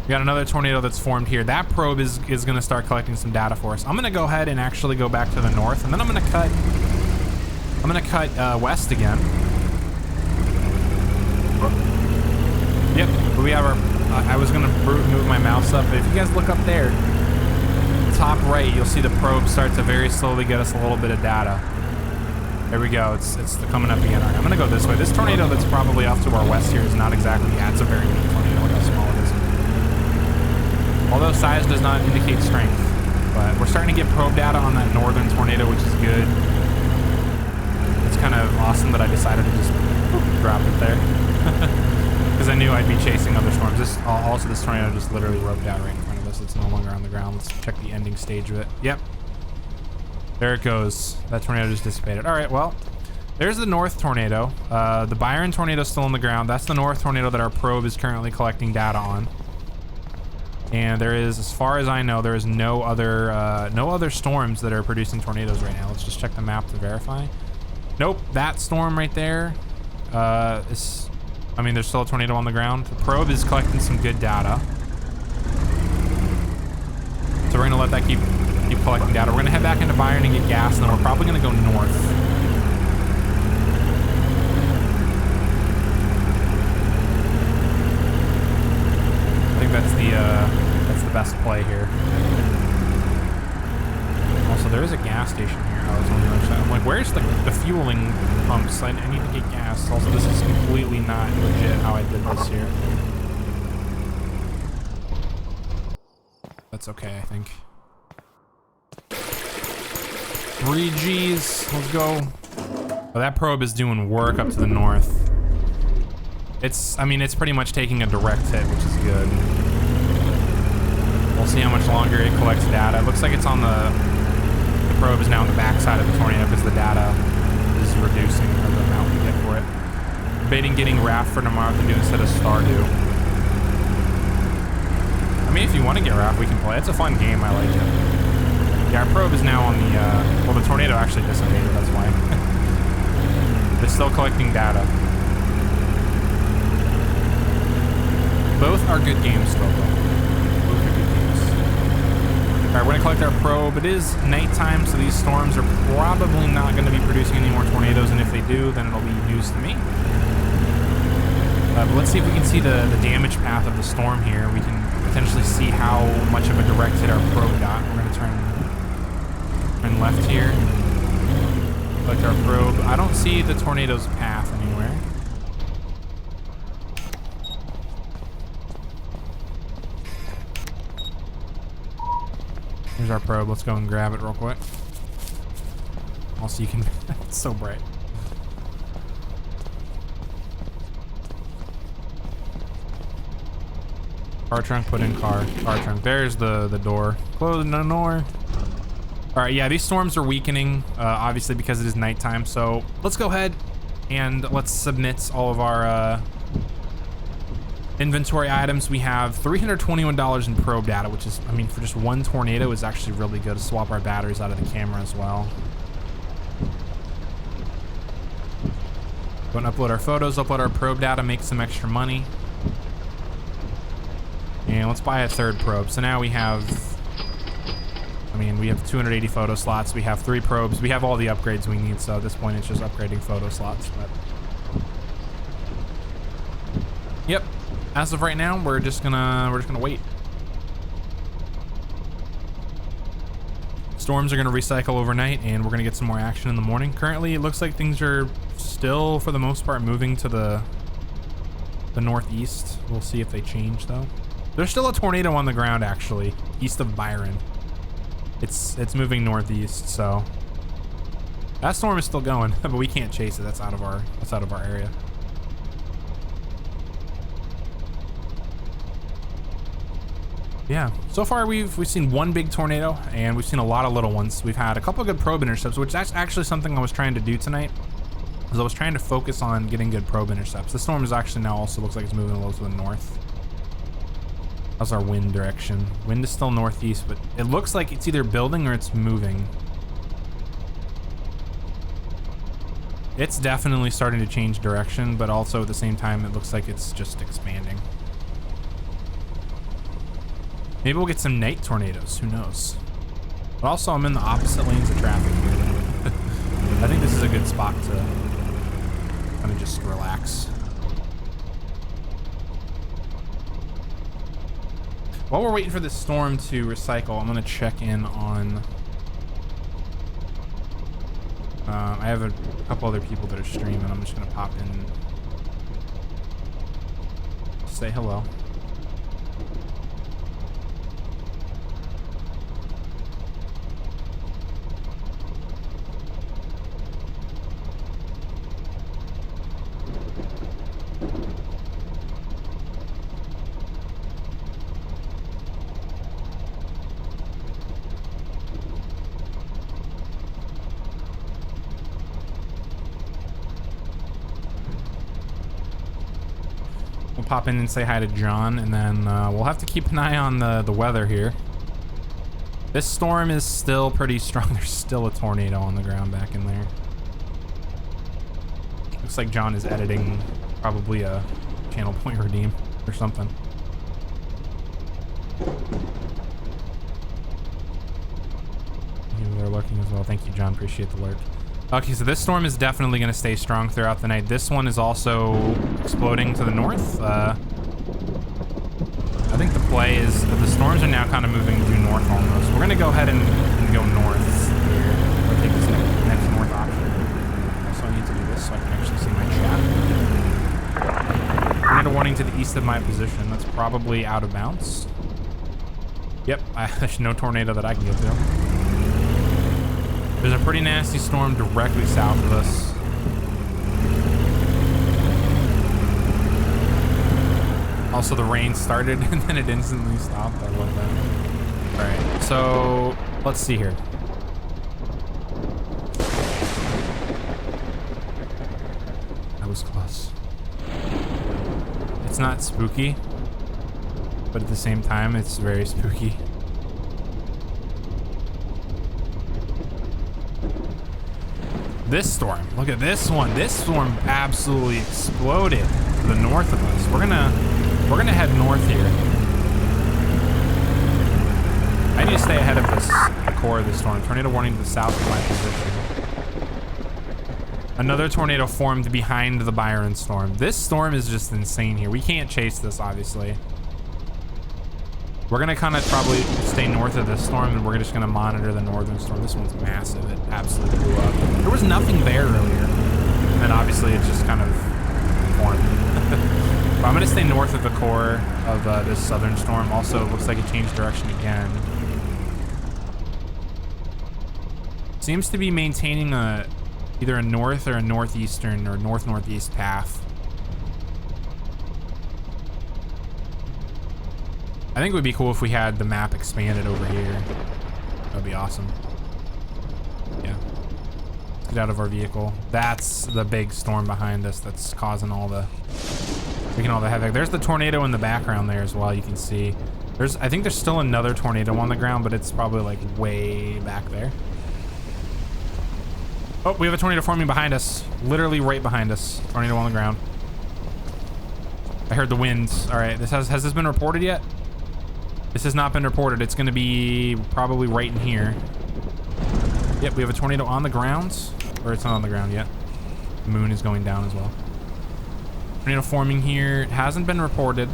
we got another tornado that's formed here. That probe is gonna start collecting some data for us. I'm gonna go ahead and actually go back to the north, and then I'm gonna cut west again. Yep, we have our. I was gonna move my mouse up, but if you guys look up there, top right, you'll see the probe start to very slowly get us a little bit of data. There we go. It's coming up again. All right, I'm gonna go this way. This tornado that's probably off to our west here is not exactly. Yeah, it's a very big tornado. Look how small it is. Although size does not indicate strength, but we're starting to get probe data on that northern tornado, which is good. It's kind of awesome that I decided to just drop it there because I knew I'd be chasing other storms. This tornado just literally roped out right in front of us. It's no longer on the ground. Let's check the ending stage of it. Yep. There it goes. That tornado just dissipated. All right, well, there's the north tornado. The Byron tornado is still on the ground. That's the north tornado that our probe is currently collecting data on. And there is, as far as I know, there is no other storms that are producing tornadoes right now. Let's just check the map to verify. Nope, that storm right there there's still a tornado on the ground. The probe is collecting some good data. So we're gonna let that keep collecting data. We're gonna head back into Byron and get gas, and then we're probably gonna go north. I think that's the best play here. Also, there is a gas station here. Oh, it's on the other side. I'm like, where's the fueling pumps? I need to get gas. Also, this is completely not legit how I did this here. That's okay, I think. 3Gs, let's go. Oh, that probe is doing work up to the north. It's pretty much taking a direct hit, which is good. We'll see how much longer it collects data. It looks like it's on the probe is now on the backside of the tornado because the data is reducing the amount we get for it. Debating getting Raft for tomorrow to do instead of Stardew. I mean, if you want to get Raft, we can play. It's a fun game. I like it. Yeah, our probe is now on the, well, the tornado actually dissipated, that's why. It's still collecting data. Both are good games still, though. Both are good games. All right, we're gonna collect our probe. It is nighttime, so these storms are probably not gonna be producing any more tornadoes, and if they do, then it'll be news to me. But let's see if we can see the damage path of the storm here. We can potentially see how much of a direct hit our probe got. We're gonna turn left here. Collect our probe. I don't see the tornado's path anywhere. Here's our probe. Let's go and grab it real quick. Also, you can... It's so bright. Car trunk, put in car. Car trunk. There's the door. Close the door. All right, yeah, these storms are weakening, obviously because it is nighttime. So let's go ahead and let's submit all of our inventory items. We have $321 in probe data, which is, I mean, for just one tornado is actually really good. To swap our batteries out of the camera as well. Go and upload our photos, upload our probe data, make some extra money. And let's buy a third probe. So now we have, I mean, we have 280 photo slots. We have 3 probes. We have all the upgrades we need. So at this point, it's just upgrading photo slots. But yep. As of right now, we're just gonna wait. Storms are gonna recycle overnight, and we're gonna get some more action in the morning. Currently, it looks like things are still, for the most part, moving to the northeast. We'll see if they change though. There's still a tornado on the ground, actually, east of Byron. It's moving northeast, so that storm is still going, but we can't chase it. That's out of our area. Yeah, so far we've seen one big tornado, and we've seen a lot of little ones. We've had a couple of good probe intercepts, which that's actually something I was trying to do tonight, because I was trying to focus on getting good probe intercepts. The storm is actually now also looks like it's moving a little to the north. How's our wind direction? Wind is still northeast, but it looks like it's either building or it's moving. It's definitely starting to change direction, but also at the same time, it looks like it's just expanding. Maybe we'll get some night tornadoes, who knows? But also, I'm in the opposite lanes of traffic here. I think this is a good spot to kind of just relax. While we're waiting for this storm to recycle, I'm gonna check in on... I have a couple other people that are streaming. I'm just gonna pop in, say hello. Pop in and say hi to John, and then we'll have to keep an eye on the weather here. This storm is still pretty strong. There's still a tornado on the ground back in there. Looks like John is editing probably a channel point redeem or something. They're lurking as well. Thank you, John. Appreciate the lurk. Okay, so this storm is definitely going to stay strong throughout the night. This one is also exploding to the north. I think the play is the storms are now kind of moving due north almost. We're going to go ahead and go north here. Or take this next north option. Also, I need to do this so I can actually see my chat. I need a warning to the east of my position. That's probably out of bounds. Yep, there's no tornado that I can get to. There's a pretty nasty storm directly south of us. Also, the rain started and then it instantly stopped. I love that. All right, so let's see here. That was close. It's not spooky, but at the same time, it's very spooky. This storm, look at this one. This storm absolutely exploded to the north of us. We're gonna head north here. I need to stay ahead of the core of the storm. Tornado warning to the south of my position. Another tornado formed behind the Byron storm. This storm is just insane here. We can't chase this, obviously. We're gonna kind of probably stay north of this storm, and we're just gonna monitor the northern storm. This one's massive. It absolutely blew up. There was nothing there earlier, and then obviously it just kind of formed. But I'm gonna stay north of the core of this southern storm. Also, it looks like it changed direction again. Seems to be maintaining either a north or a northeastern or north-northeast path. I think it would be cool if we had the map expanded over here. That would be awesome. Yeah. Let's get out of our vehicle. That's the big storm behind us that's causing all the havoc. There's the tornado in the background there as well, you can see. I think there's still another tornado on the ground, but it's probably like way back there. Oh, we have a tornado forming behind us. Literally right behind us. Tornado on the ground. I heard the winds. All right, has this been reported yet? This has not been reported. It's going to be probably right in here. Yep, we have a tornado on the ground. Or it's not on the ground yet. The moon is going down as well. Tornado forming here. It hasn't been reported.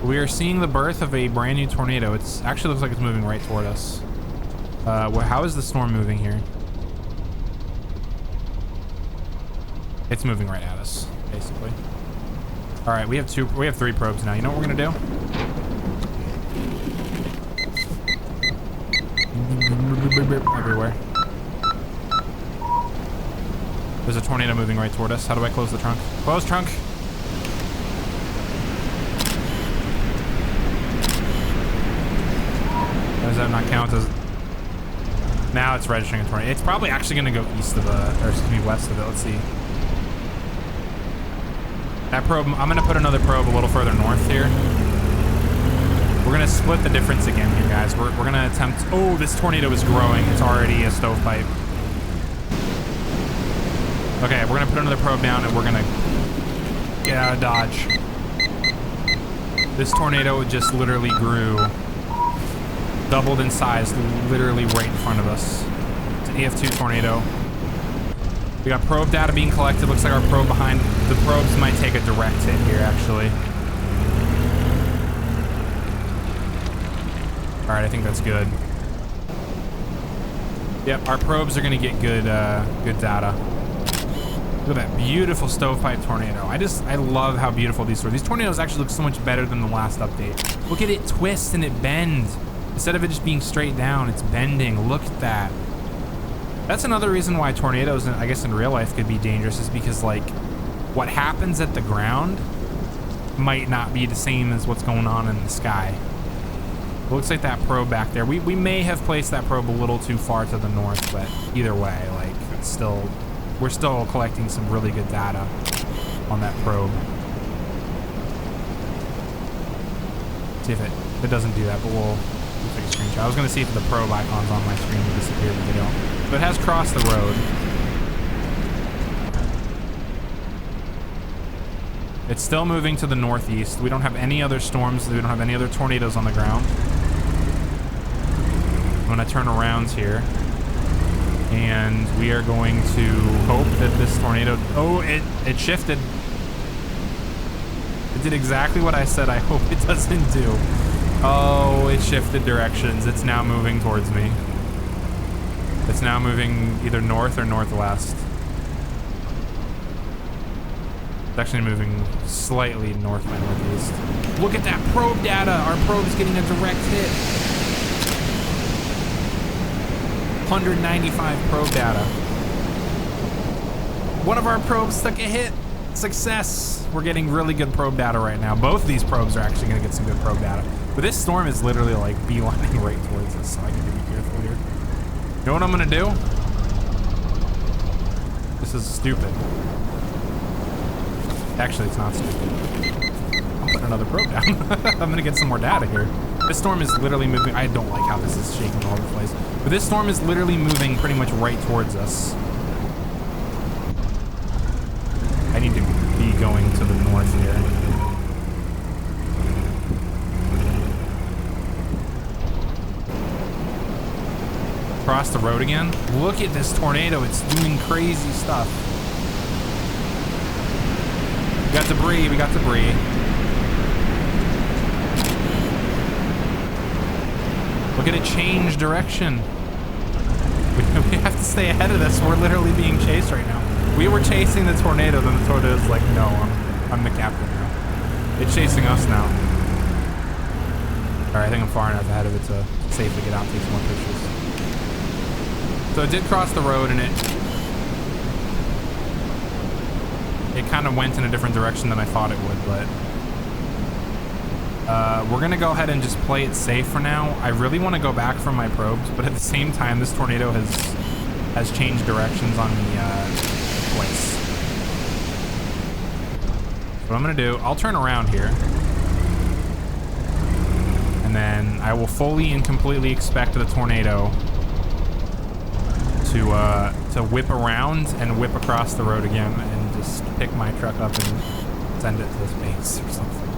We are seeing the birth of a brand new tornado. It's actually looks like it's moving right toward us. How is the storm moving here? It's moving right at us, basically. All right, we have 3 probes now. You know what we're gonna do? Everywhere. There's a tornado moving right toward us. How do I close the trunk? Close trunk. Does that not count as... Now it's registering a tornado. It's probably actually going to go east of or excuse me, west of it. Let's see. That probe, I'm going to put another probe a little further north here. We're going to split the difference again here, guys. We're going to attempt... Oh, this tornado is growing. It's already a stovepipe. Okay, we're going to put another probe down and we're going to get out of Dodge. This tornado just literally grew. Doubled in size, literally right in front of us. It's an EF2 tornado. We got probe data being collected. Looks like our probe behind the probes might take a direct hit here, actually. All right, I think that's good. Yep, our probes are gonna get good, good data. Look at that beautiful stovepipe tornado. I love how beautiful these are. These tornadoes actually look so much better than the last update. Look at it twist and it bends. Instead of it just being straight down, it's bending. Look at that. That's another reason why tornadoes, I guess in real life, could be dangerous, is because like what happens at the ground might not be the same as what's going on in the sky. It looks like that probe back there. We may have placed that probe a little too far to the north, but either way, like it's still, we're still collecting some really good data on that probe. See if it doesn't do that, but we'll take a screenshot. I was gonna see if the probe icons on my screen would disappear, but they don't. But it has crossed the road. It's still moving to the northeast. We don't have any other storms. We don't have any other tornadoes on the ground. I'm gonna turn around here. And we are going to hope that this tornado... Oh, it shifted. It did exactly what I said I hope it doesn't do. Oh, it shifted directions. It's now moving towards me. It's now moving either north or northwest. It's actually moving slightly north by northeast. Look at that probe data. Our probe's getting a direct hit. 195 probe data. One of our probes took a hit. Success. We're getting really good probe data right now. Both of these probes are actually going to get some good probe data. But this storm is literally like beelining right towards us, so I need to be careful here. You know what I'm going to do? This is stupid. Actually, it's not stupid. I'll put another probe down. I'm going to get some more data here. This storm is literally moving. I don't like how this is shaking all over the place. But this storm is literally moving pretty much right towards us. I need to be going to the north here. Cross the road again. Look at this tornado. It's doing crazy stuff. We got debris. We got debris. Look at it change direction. We have to stay ahead of this. We're literally being chased right now. We were chasing the tornado, then the tornado's like, no, I'm the captain now. It's chasing us now. All right, I think I'm far enough ahead of it to safely get out and take some more pictures. So it did cross the road, and it kind of went in a different direction than I thought it would, but we're gonna go ahead and just play it safe for now. I really want to go back from my probes, but at the same time, this tornado has changed directions on the place. What I'm gonna do, I'll turn around here, and then I will fully and completely expect the tornado to whip around and whip across the road again and just pick my truck up and send it to this base or something.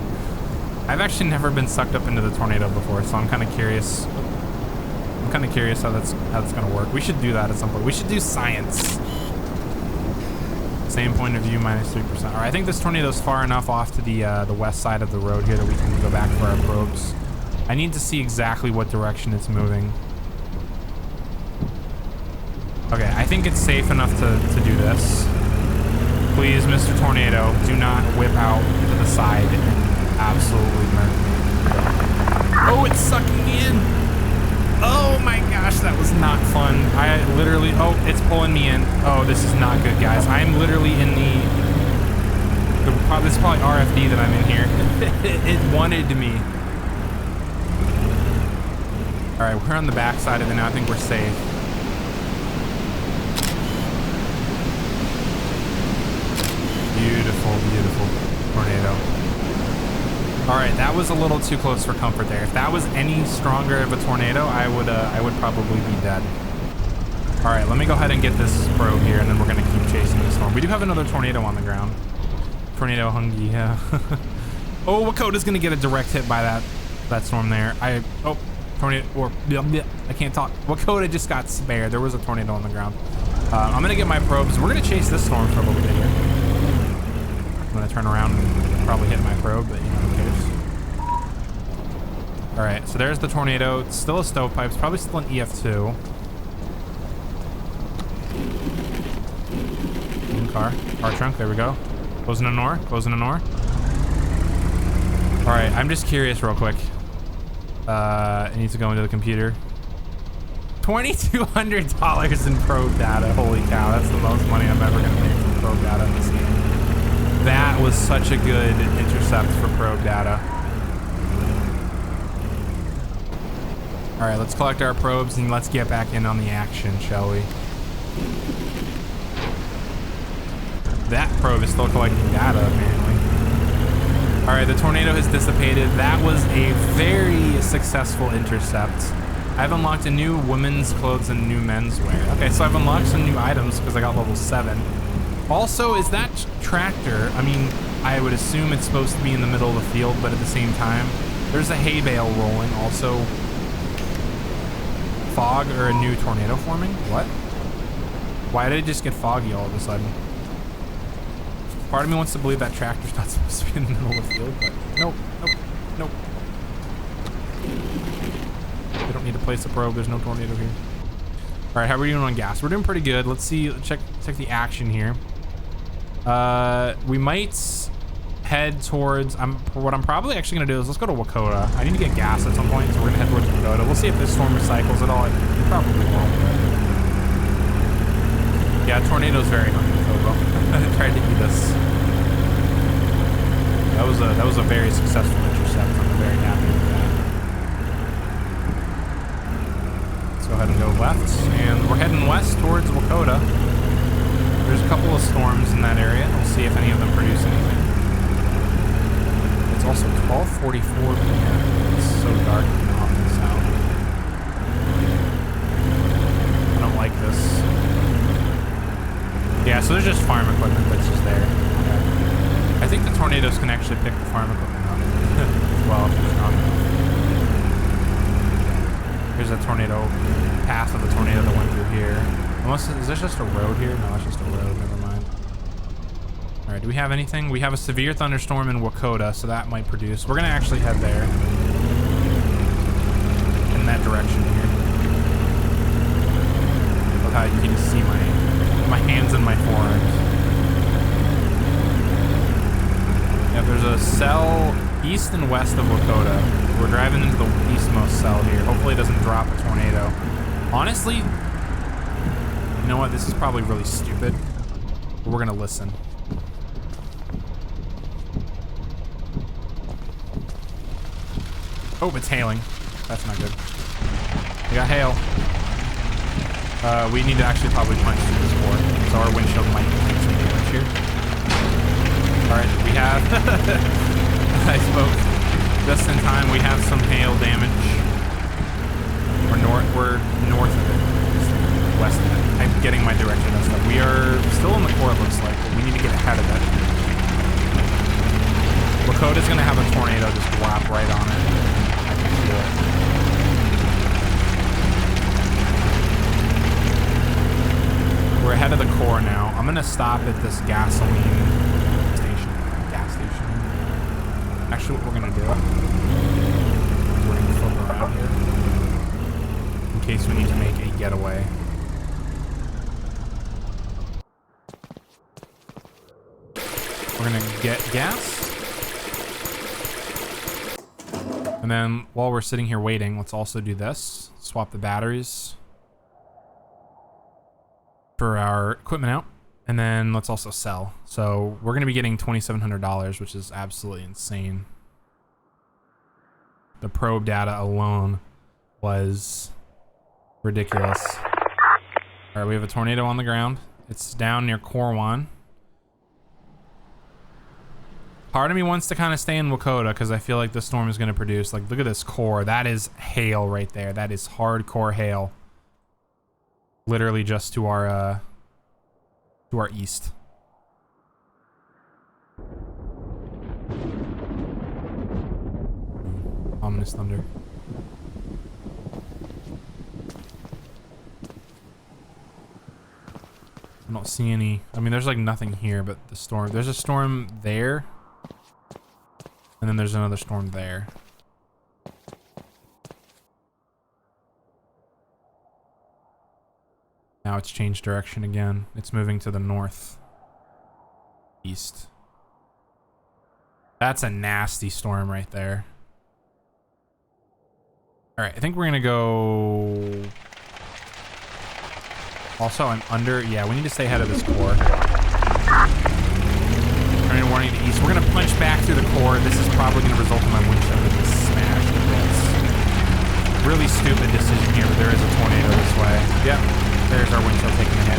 I've actually never been sucked up into the tornado before, so I'm kind of curious. I'm kind of curious how that's gonna work. We should do that at some point. We should do science. Same point of view, -3%. All right, I think this tornado's far enough off to the west side of the road here that we can go back for our probes. I need to see exactly what direction it's moving. Okay, I think it's safe enough to do this. Please, Mr. Tornado, do not whip out to the side and absolutely murder me. Oh, it's sucking me in. Oh my gosh, that was not fun. I literally, oh, it's pulling me in. Oh, this is not good, guys. I'm literally in this is probably RFD that I'm in here. It wanted me. All right, we're on the back side of it now. I think we're safe. Beautiful, beautiful tornado. All right, that was a little too close for comfort there. If that was any stronger of a tornado, I would probably be dead. All right, let me go ahead and get this probe here, and then we're gonna keep chasing the storm. We do have another tornado on the ground. Tornado Hungy, yeah. Oh, Wakota's gonna get a direct hit by that storm there. Tornado, or I can't talk. Wakota just got spared. There was a tornado on the ground. I'm gonna get my probes. We're gonna chase this storm for a little bit here. I'm gonna turn around and probably hit my probe, but you know, who cares? All right, so there's the tornado. It's still a stovepipe. It's probably still an EF2. Car trunk, there we go. Closing a door, closing a door. All right, I'm just curious real quick. It needs to go into the computer. $2,200 in probe data. Holy cow, that's the most money I'm ever gonna make from probe data in this game. That was such a good intercept for probe data. All right, let's collect our probes and let's get back in on the action, shall we? That probe is still collecting data, apparently. All right, the tornado has dissipated. That was a very successful intercept. I've unlocked a new women's clothes and new menswear. Okay, so I've unlocked some new items because I got level 7. Also, is that tractor, I mean, I would assume it's supposed to be in the middle of the field, but at the same time, there's a hay bale rolling. Also, fog or a new tornado forming? What? Why did it just get foggy all of a sudden? Part of me wants to believe that tractor's not supposed to be in the middle of the field, but nope, nope, nope. We don't need to place a probe. There's no tornado here. All right, how are we doing on gas? We're doing pretty good. Let's see. Check the action here. We might head towards. What I'm probably actually gonna do is let's go to Wakota. I need to get gas at some point, so we're gonna head towards Wakota. We'll see if this storm recycles at all. It probably won't. But yeah, tornado's very hungry. I tried to eat us. That was a very successful intercept. I'm very happy with that. Let's go ahead and go left, and we're heading west towards Wakota. There's a couple of storms in that area. We'll see if any of them produce anything. It's also 12:44 p.m. It's so dark and ominous out. I don't like this. Yeah, so there's just farm equipment that's just there. Okay. I think the tornadoes can actually pick the farm equipment up as well if it's strong enough. Here's a tornado, path of the tornado that went through here. Unless, is this just a road here? No, it's just a road, never mind. All right, do we have anything? We have a severe thunderstorm in Wakota, so that might produce. We're gonna actually head there. In that direction here. Look how you can just see my hands and my forearms. Yeah, there's a cell east and west of Wakota. We're driving into the eastmost cell here. Hopefully it doesn't drop a tornado. Honestly, you know what? This is probably really stupid, but we're gonna listen. Oh, it's hailing. That's not good. We got hail. We need to actually probably punch through this board, so our windshield might take some damage here. Alright, we have... I spoke just in time. We have some hail damage. We're north of it. west of it. I'm getting my direction and stuff. We are still in the core, it looks like, but we need to get ahead of it. Lakota's gonna have a tornado just drop right on it. I can feel it. We're ahead of the core now. I'm gonna stop at this gasoline station. Gas station. Actually, what we're gonna do, we're gonna flip around here in case we need to make a getaway. We're gonna get gas. And then while we're sitting here waiting, let's also do this. Swap the batteries for our equipment out. And then let's also sell. So we're gonna be getting $2,700, which is absolutely insane. The probe data alone was ridiculous. All right, we have a tornado on the ground. It's down near Core 1. Part of me wants to kind of stay in Lakota because I feel like the storm is going to produce. Like, look at this core. That is hail right there. That is hardcore hail. Literally just to our east. Ominous thunder. I don't see any. I mean, there's like nothing here but the storm. There's a storm there. And then there's another storm there. Now it's changed direction again. It's moving to the north. East. That's a nasty storm right there. All right, I think we're gonna go. Also, I'm under. Yeah, we need to stay ahead of this core. Turning warning to east. We're gonna punch back through the core. This is probably gonna result in my windshield getting smashed to bits. Really stupid decision here, but there is a tornado this way. Yep, there's our windshield taking a hit.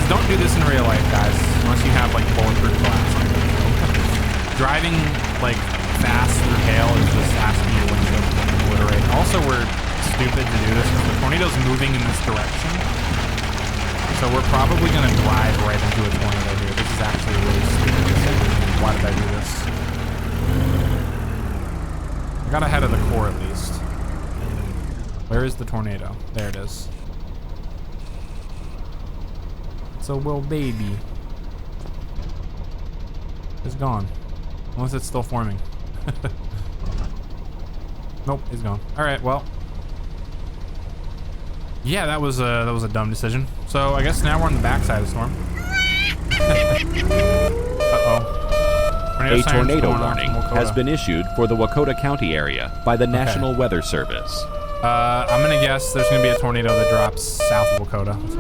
Don't do this in real life, guys, unless you have like bulletproof glass on your windshield. Driving like fast through hail is just asking your windshield to obliterate. Also, we're stupid to do this because the tornado's moving in this direction. So we're probably going to drive right into a tornado here. This is actually a really stupid decision. Why did I do this? I got ahead of the core at least. Where is the tornado? There it is. It's a little baby. It's gone. Unless it's still forming. Nope, it's gone. All right, well. Yeah, that was a dumb decision. So I guess now we're on the backside of the storm. Uh-oh. A tornado warning has been issued for the Wakota County area by the National Weather Service. I'm gonna guess there's gonna be a tornado that drops south of Wakota. That's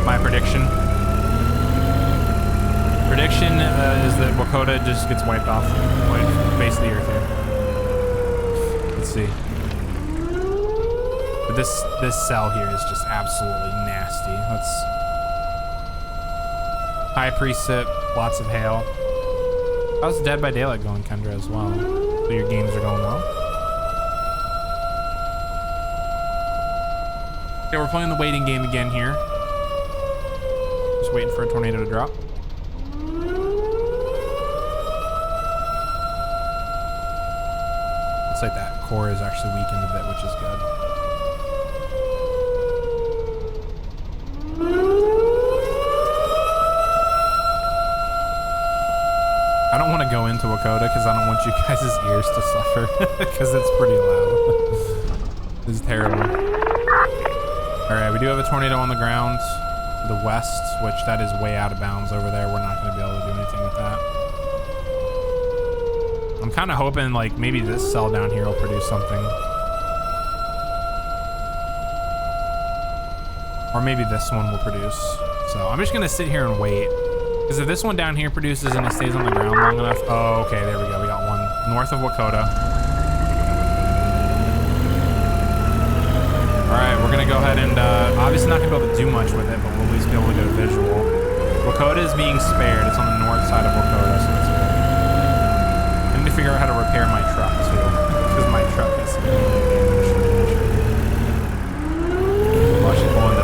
my prediction. Prediction is that Wakota just gets wiped off, like face of the earth here. Let's see. But this cell here is just absolutely nasty. Let's high precip, lots of hail. How's Dead by Daylight going, Kendra, as well? So your games are going well. Okay, we're playing the waiting game again here. Just waiting for a tornado to drop. Looks like that core is actually weakened a bit, which is good. I don't want to go into Wakota because I don't want you guys' ears to suffer because it's pretty loud. This is terrible. All right, we do have a tornado on the ground to the west, which that is way out of bounds over there. We're not going to be able to do anything with that. I'm kind of hoping like maybe this cell down here will produce something. Or maybe this one will produce. So I'm just going to sit here and wait. Because if this one down here produces and it stays on the ground long enough. Oh, okay, there we go. We got one north of Wakota. All right, we're gonna go ahead and obviously not gonna be able to do much with it, but we'll at least be able to get a visual. Wakota is being spared. It's on the north side of Wakota, so that's good. I need to figure out how to repair my truck too, because my truck is damaged. Well, actually pulling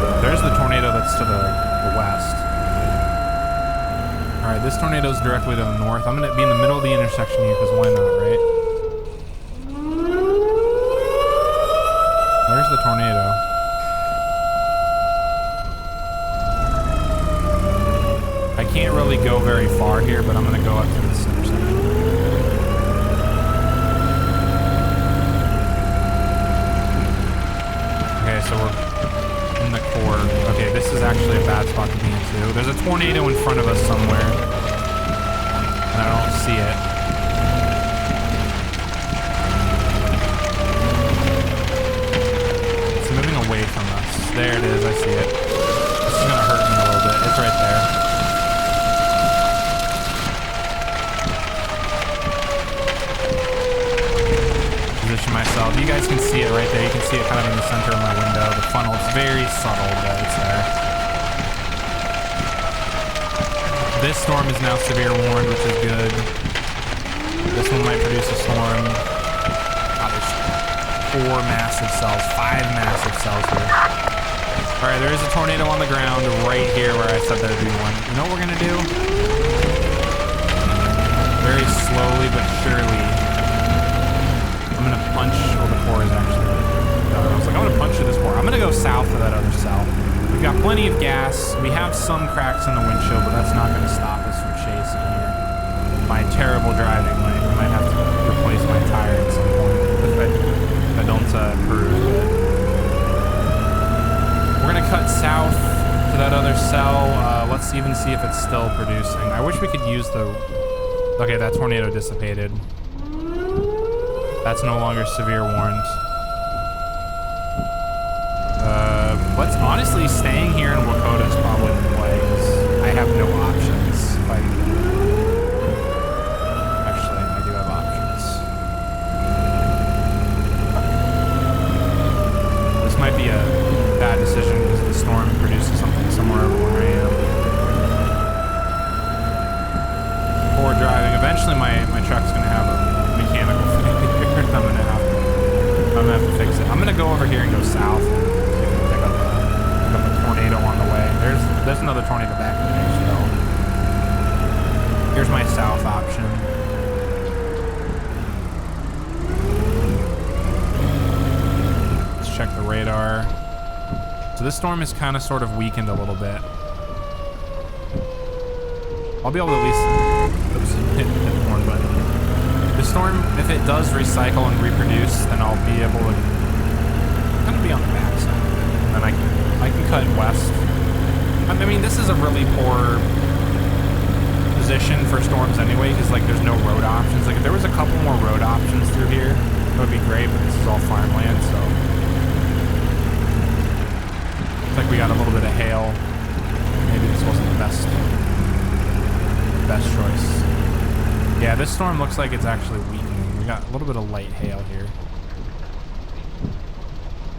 goes directly to the north. I'm gonna be in the middle of the intersection here because why not, right? Where's the tornado? I can't really go very far here, but I'm gonna go up to this intersection. Okay, so we're in the core. Okay, this is actually a bad spot to be in too. There's a tornado in front of us somewhere, and I don't see it. It's moving away from us. There it is, I see it. This is gonna hurt me a little bit. It's right there. Position myself. You guys can see it right there. You can see it kind of in the center of my window. The funnel, it's very subtle, but it's there. This storm is now severe warned, which is good. This one might produce a storm. Oh, there's 4 massive cells, 5 massive cells here. All right, there is a tornado on the ground right here where I said there'd be one. You know what we're gonna do? Very slowly but surely, I'm gonna punch. Oh, the core is actually. I was like, I'm gonna punch through this core. I'm gonna go south to that other cell. We've got plenty of gas. We have some cracks in the windshield, but that's not gonna stop us from chasing here. My terrible driving, like I might have to replace my tire at some point if I don't improve. We're gonna cut south to that other cell. Let's even see if it's still producing. I wish we could use the. Okay, that tornado dissipated. That's no longer severe warned. Let's honestly, staying here in Wakota is probably the play, because I have no options. Actually, I do have options. This might be a bad decision because the storm produces something somewhere over where I am. Poor driving. Eventually, my truck's gonna have a mechanical failure. I'm gonna have to fix it. I'm gonna go over here and go south. Pick up a tornado on the way. There's another tornado back there. So here's my south option. Let's check the radar. So this storm is kind of sort of weakened a little bit. I'll be able to at least hit the horn button. The storm, if it does recycle and reproduce, then I'll be able to kind of be on the backside. And then I can cut west. I mean, this is a really poor position for storms anyway, because like there's no road options. Like if there was a couple more road options through here, that would be great, but this is all farmland, so. Looks like we got a little bit of hail. Maybe this wasn't the best choice. Yeah, this storm looks like it's actually weakening. We got a little bit of light hail here.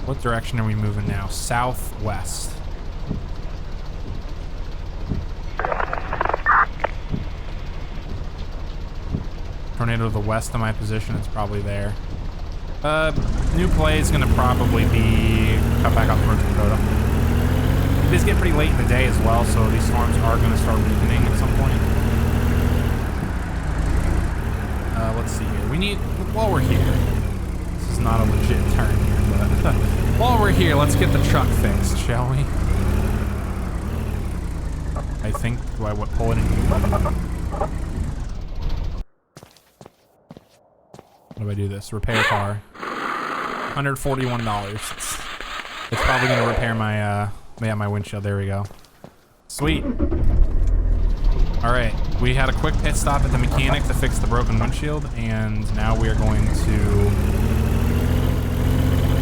What direction are we moving now? Southwest. Tornado to the west of my position. It's probably there. New play is going to probably be cut back out towards Dakota. It is getting pretty late in the day as well, so these storms are going to start weakening at some point. Let's see here. We need, while we're here, this is not a legit turn here, but while we're here, let's get the truck fixed, shall we? I think, do I pull it in? How do I do this? Repair car. $141. It's probably going to repair my, yeah, my windshield. There we go. Sweet. All right, we had a quick pit stop at the mechanic to fix the broken windshield, and now we are going to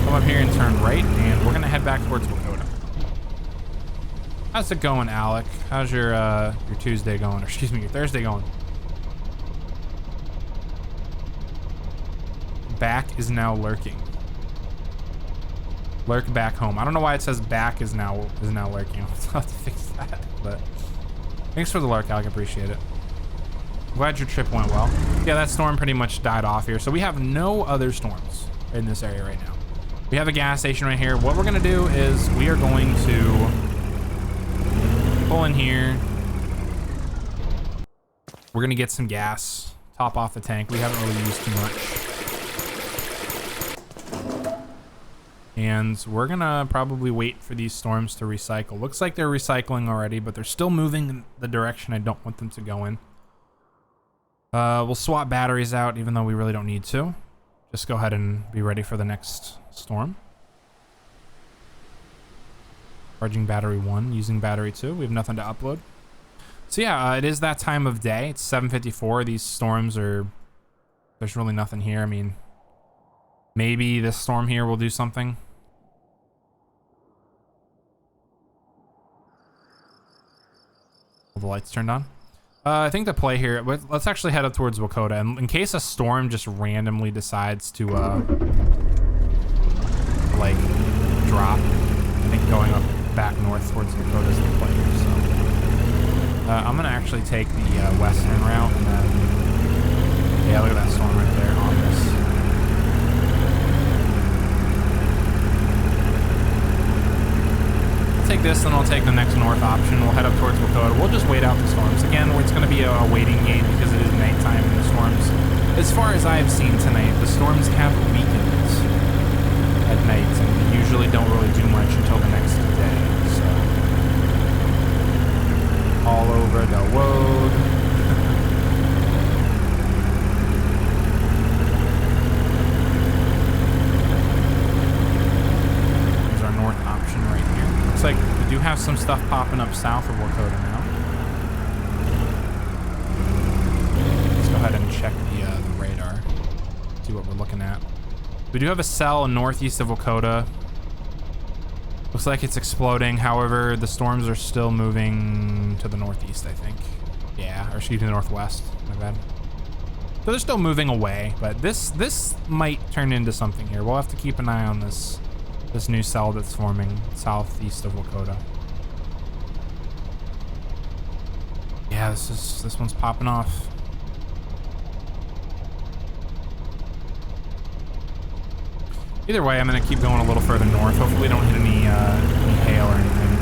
come up here and turn right, and we're gonna head back towards Wakota. How's it going, Alec? How's your Tuesday going, or excuse me, your Thursday going? Back is now lurking. Lurk back home. I don't know why it says back is now lurking. I'll have to fix that, but. Thanks for the lurk, Alec. Appreciate it. Glad your trip went well. Yeah, that storm pretty much died off here. So we have no other storms in this area right now. We have a gas station right here. What we're going to do is we are going to pull in here. We're gonna get some gas, top off the tank. We haven't really used too much. And we're gonna probably wait for these storms to recycle. Looks like they're recycling already, but they're still moving in the direction I don't want them to go in. We'll swap batteries out, even though we really don't need to. Just go ahead and be ready for the next storm. Charging battery 1, using battery 2. We have nothing to upload. So yeah, it is that time of day. It's 7:54. These storms are... There's really nothing here. I mean, maybe this storm here will do something. All the lights turned on. I think the play here... Let's actually head up towards Wakota. And in case a storm just randomly decides to, like, drop. I think going up back north towards Wakota is the play here, so... I'm gonna actually take the western route, and then yeah, look at that storm right there on this. I'll take this, then I'll take the next north option. We'll head up towards Wakota. We'll just wait out the storms. Again, it's gonna be a waiting game because it is nighttime and the storms. As far as I've seen tonight, the storms have weakened at night, and they usually don't really do much until the next day. All over the road. There's our north option right here. Looks like we do have some stuff popping up south of Wakota now. Let's go ahead and check the radar. See what we're looking at. We do have a cell northeast of Wakota. Looks like it's exploding. However, the storms are still moving to the northeast, I think. Yeah, or excuse me, the northwest. My bad. So they're still moving away, but this might turn into something here. We'll have to keep an eye on this new cell that's forming southeast of Wakota. Yeah, this one's popping off. Either way, I'm gonna keep going a little further north. Hopefully we don't hit any hail or anything.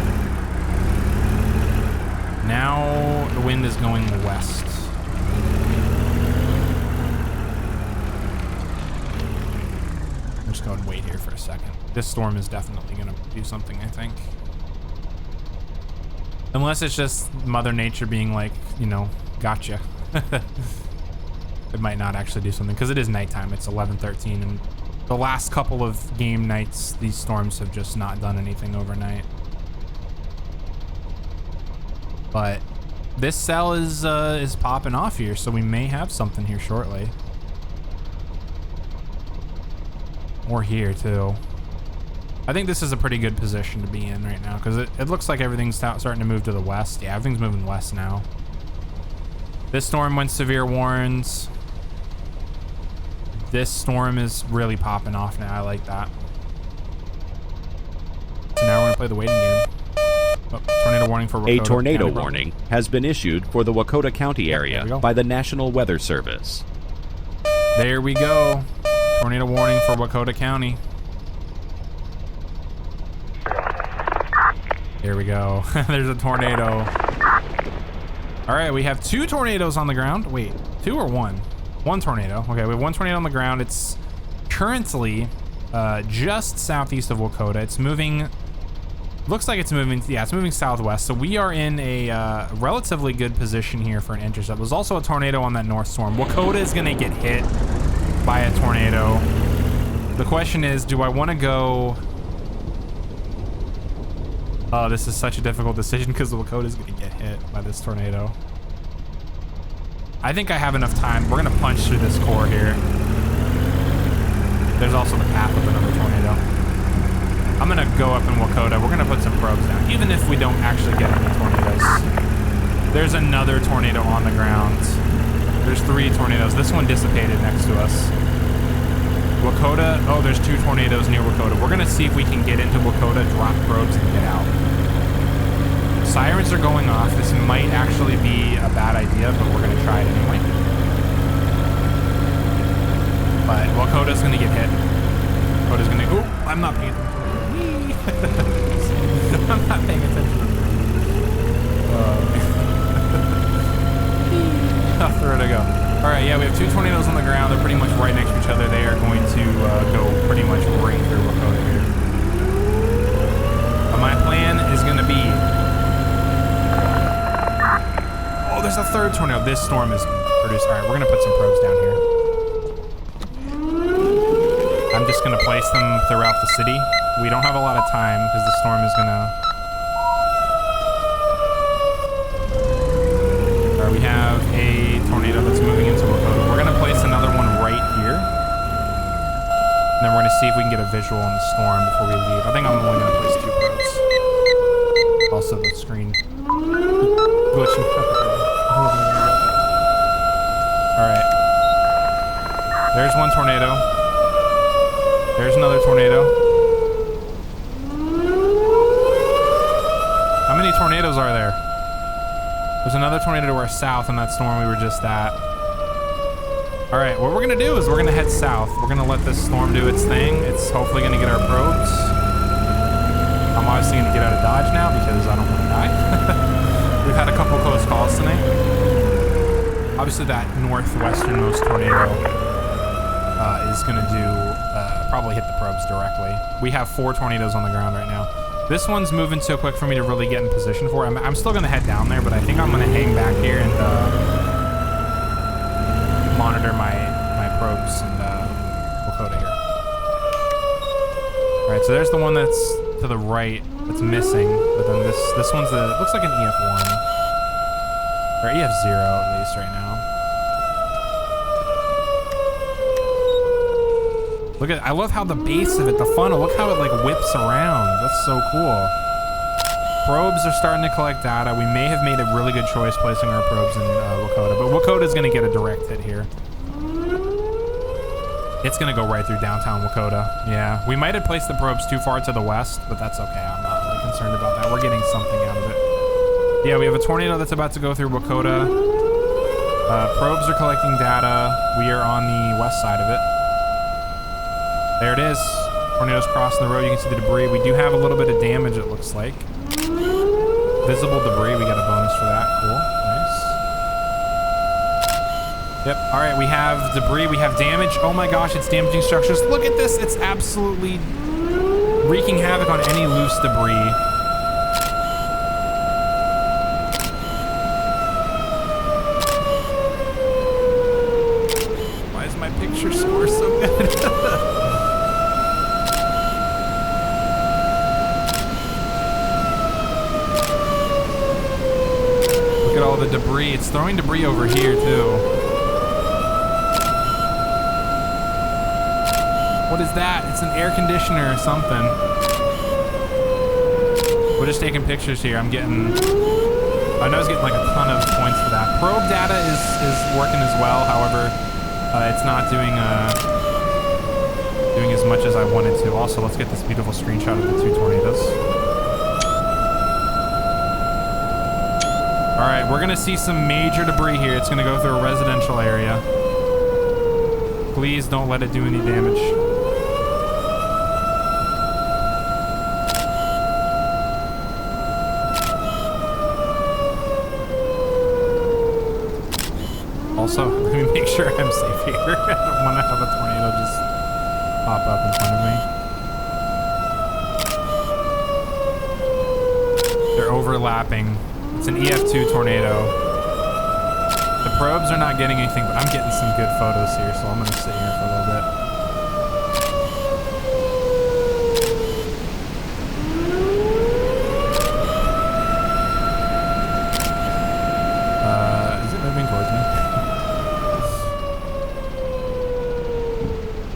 Now the wind is going west. I'm just going to wait here for a second. This storm is definitely gonna do something, I think. Unless it's just Mother Nature being like, you know, gotcha. It might not actually do something because it is nighttime. It's 11:13 and the last couple of game nights, these storms have just not done anything overnight. But this cell is popping off here, so we may have something here shortly. Or here too. I think this is a pretty good position to be in right now because it looks like everything's starting to move to the west. Yeah, everything's moving west now. This storm went severe warns. This storm is really popping off now. I like that. So now we're gonna play the waiting game. Oh, tornado warning for Wakota. A tornado warning has been issued for the Wakota County area by the National Weather Service. There we go. Tornado warning for Wakota County. There we go. There's a tornado. All right, we have 2 tornadoes on the ground. Wait, 2 or 1? 1 tornado. Okay, we have 1 tornado on the ground. It's currently just southeast of Wakota. It's moving, looks like it's moving, yeah, it's moving southwest. So we are in a relatively good position here for an intercept. There's also a tornado on that north storm. Wakota is gonna get hit by a tornado. The question is, do I wanna go... Oh, this is such a difficult decision because Wakota is gonna get hit by this tornado. I think I have enough time. We're gonna punch through this core here. There's also the path of another tornado. I'm gonna go up in Wakota. We're gonna put some probes down, even if we don't actually get any tornadoes. There's another tornado on the ground. There's 3 tornadoes. This one dissipated next to us. Wakota, oh, there's 2 tornadoes near Wakota. We're gonna see if we can get into Wakota, drop probes, and get out. Sirens are going off. This might actually be a bad idea, but we're gonna try it anyway. But Wakota's gonna get hit. Wakota's gonna, oh, I'm not paying attention. I'm not paying attention. Where'd I go? All right, yeah, we have 2 tornadoes on the ground. They're pretty much right next to each other. They are going to go pretty much right through Lakota here. But my plan is going to be... Oh, there's a 3rd tornado. This storm is produced. All right, we're going to put some probes down here. I'm just going to place them throughout the city. We don't have a lot of time because the storm is going to... All right, we have a tornado that's moving into Lakota. We're going to place another one right here. And then we're going to see if we can get a visual on the storm before we leave. I think I'm only going to place 2 probes. Also, the screen glitching. All right. There's one tornado. There's another tornado. How many tornadoes are there? There's another tornado to our south in that storm we were just at. All right, what we're gonna do is we're gonna head south. We're gonna let this storm do its thing. It's hopefully gonna get our probes. I'm obviously gonna get out of Dodge now because I don't wanna die. We've had a couple close calls tonight. Obviously that northwesternmost tornado is gonna do, probably hit the probes directly. We have 4 tornadoes on the ground right now. This one's moving so quick for me to really get in position for. I'm still gonna head down there, but I think I'm gonna hang back here and monitor my probes and Lakota here. All right, so there's the one that's to the right that's missing, but then this one's looks like an EF1 or EF0 at least right now. Look at, I love how the base of it, the funnel, look how it like whips around. That's so cool. Probes are starting to collect data. We may have made a really good choice placing our probes in Lakota, but Lakota's gonna get a direct hit here. It's gonna go right through downtown Lakota. Yeah, we might have placed the probes too far to the west, but that's okay. I'm not really concerned about that. We're getting something out of it. Yeah, we have a tornado that's about to go through Lakota. Probes are collecting data. We are on the west side of it. There it is. Tornado's crossing the road. You can see the debris. We do have a little bit of damage, it looks like. Visible debris. We got a bonus for that. Cool. Nice. Yep. All right. We have debris. We have damage. Oh my gosh, it's damaging structures. Look at this. It's absolutely wreaking havoc on any loose debris. Why is my picture score so good? All the debris. It's throwing debris over here too. What is that? It's an air conditioner or something. We're just taking pictures here. I know I was getting like a ton of points for that. Probe data is working as well. However, it's not doing as much as I wanted to. Also, let's get this beautiful screenshot of the 2 tornadoes. All right, we're gonna see some major debris here. It's gonna go through a residential area. Please don't let it do any damage. Also, let me make sure I'm safe here. I don't wanna have a tornado just pop up in front of me. They're overlapping. It's an EF2 tornado. The probes are not getting anything, but I'm getting some good photos here, so I'm gonna sit here for a little bit. Is it moving towards me?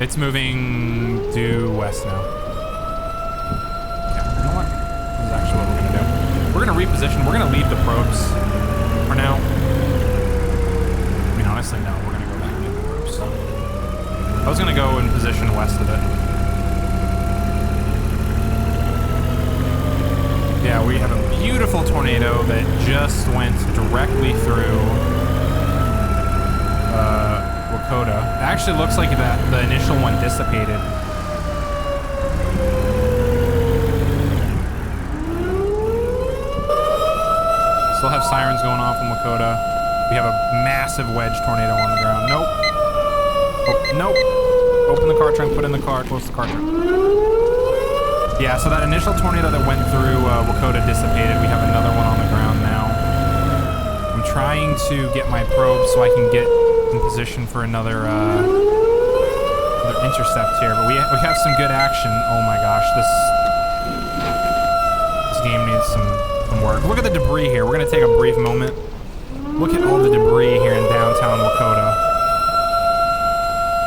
It's moving due west now. Yeah, you know what? This is actually what we're gonna do. We're gonna reposition. We're gonna leave the probes for now. I mean, honestly, no. We're gonna go back and leave the probes. I was gonna go in position west of it. Yeah, we have a beautiful tornado that just went directly through Lakota. It actually looks like that the initial one dissipated. Still have sirens going off in Lakota. We have a massive wedge tornado on the ground. Nope. Oh, nope. Open the car trunk, put in the car, close the car trunk. Yeah, so that initial tornado that went through Wakota dissipated. We have another one on the ground now. I'm trying to get my probe so I can get in position for another intercept here, but we have some good action. Oh my gosh, this game needs some work. Look at the debris here. We're gonna take a brief moment. Look at all the debris here in downtown Wakota.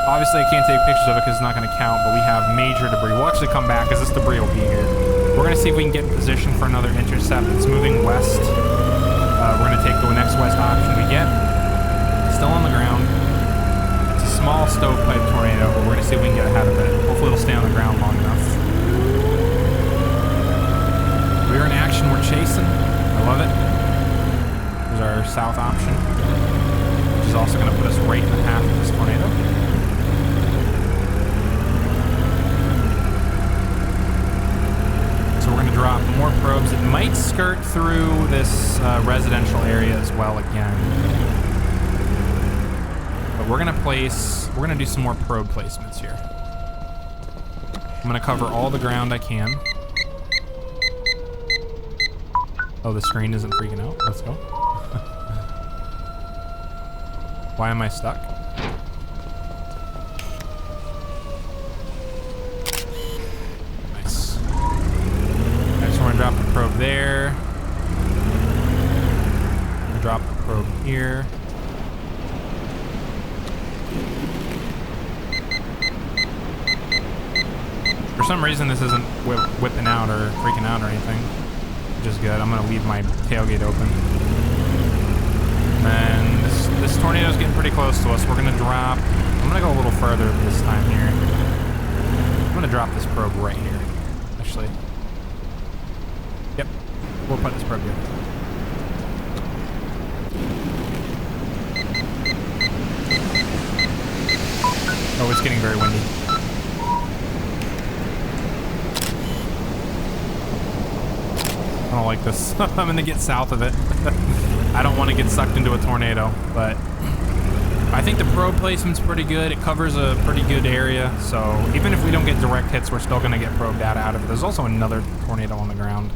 Obviously, I can't take pictures of it because it's not going to count, but we have major debris. We'll actually come back because this debris will be here. We're going to see if we can get in position for another intercept. It's moving west. We're going to take the next west option we get. Still on the ground. It's a small stovepipe tornado, but we're going to see if we can get ahead of it. Hopefully, it'll stay on the ground long enough. We're in action. We're chasing. I love it. There's our south option, which is also going to put us right in the path of this tornado. So we're going to drop more probes. It might skirt through this residential area as well again. But we're going to do some more probe placements here. I'm going to cover all the ground I can. Oh, the screen isn't freaking out. Let's go. Why am I stuck? Nice. I just want to drop the probe there. Drop the probe here. For some reason, this isn't whipping out or freaking out or anything, which is good. I'm going to leave my tailgate open. And this tornado is getting pretty close to us. We're going to drop... I'm going to go a little further this time here. I'm going to drop this probe right here, actually. Yep. We'll put this probe here. Oh, it's getting very windy. I don't like this. I'm going to get south of it. I don't want to get sucked into a tornado, but I think the probe placement's pretty good. It covers a pretty good area, so even if we don't get direct hits, we're still going to get probe data out of it. There's also another tornado on the ground,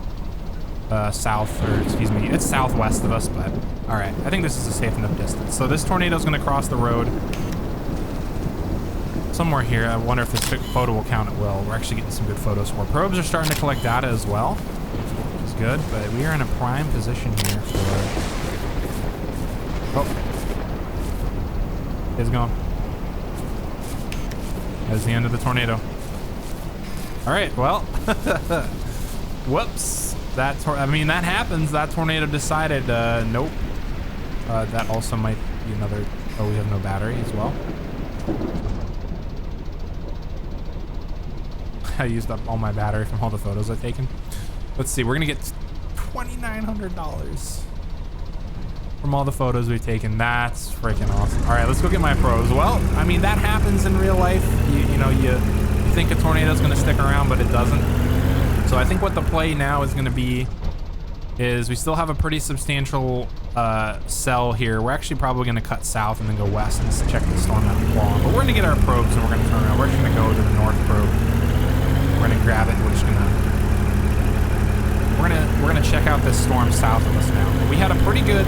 south, or excuse me, it's southwest of us, but all right. I think this is a safe enough distance. So this tornado's going to cross the road somewhere here. I wonder if this photo will count. It will. We're actually getting some good photos for. Probes are starting to collect data as well, which is good, but we are in a prime position here for... Oh. It's gone. That's the end of the tornado. All right, well. Whoops. I mean, that happens. That tornado decided, nope. That also might be another... Oh, we have no battery as well. I used up all my battery from all the photos I've taken. Let's see, we're gonna get $2,900 from all the photos we've taken. That's freaking awesome. All right, let's go get my probes. Well, I mean, that happens in real life. You know, you think a tornado's gonna stick around, but it doesn't. So I think what the play now is gonna be is we still have a pretty substantial cell here. We're actually probably gonna cut south and then go west and check the storm out in Guam. But we're gonna get our probes and we're gonna turn around. We're just gonna go to the north probe. We're gonna grab it. We're just gonna check out this storm south of us now. We had a pretty good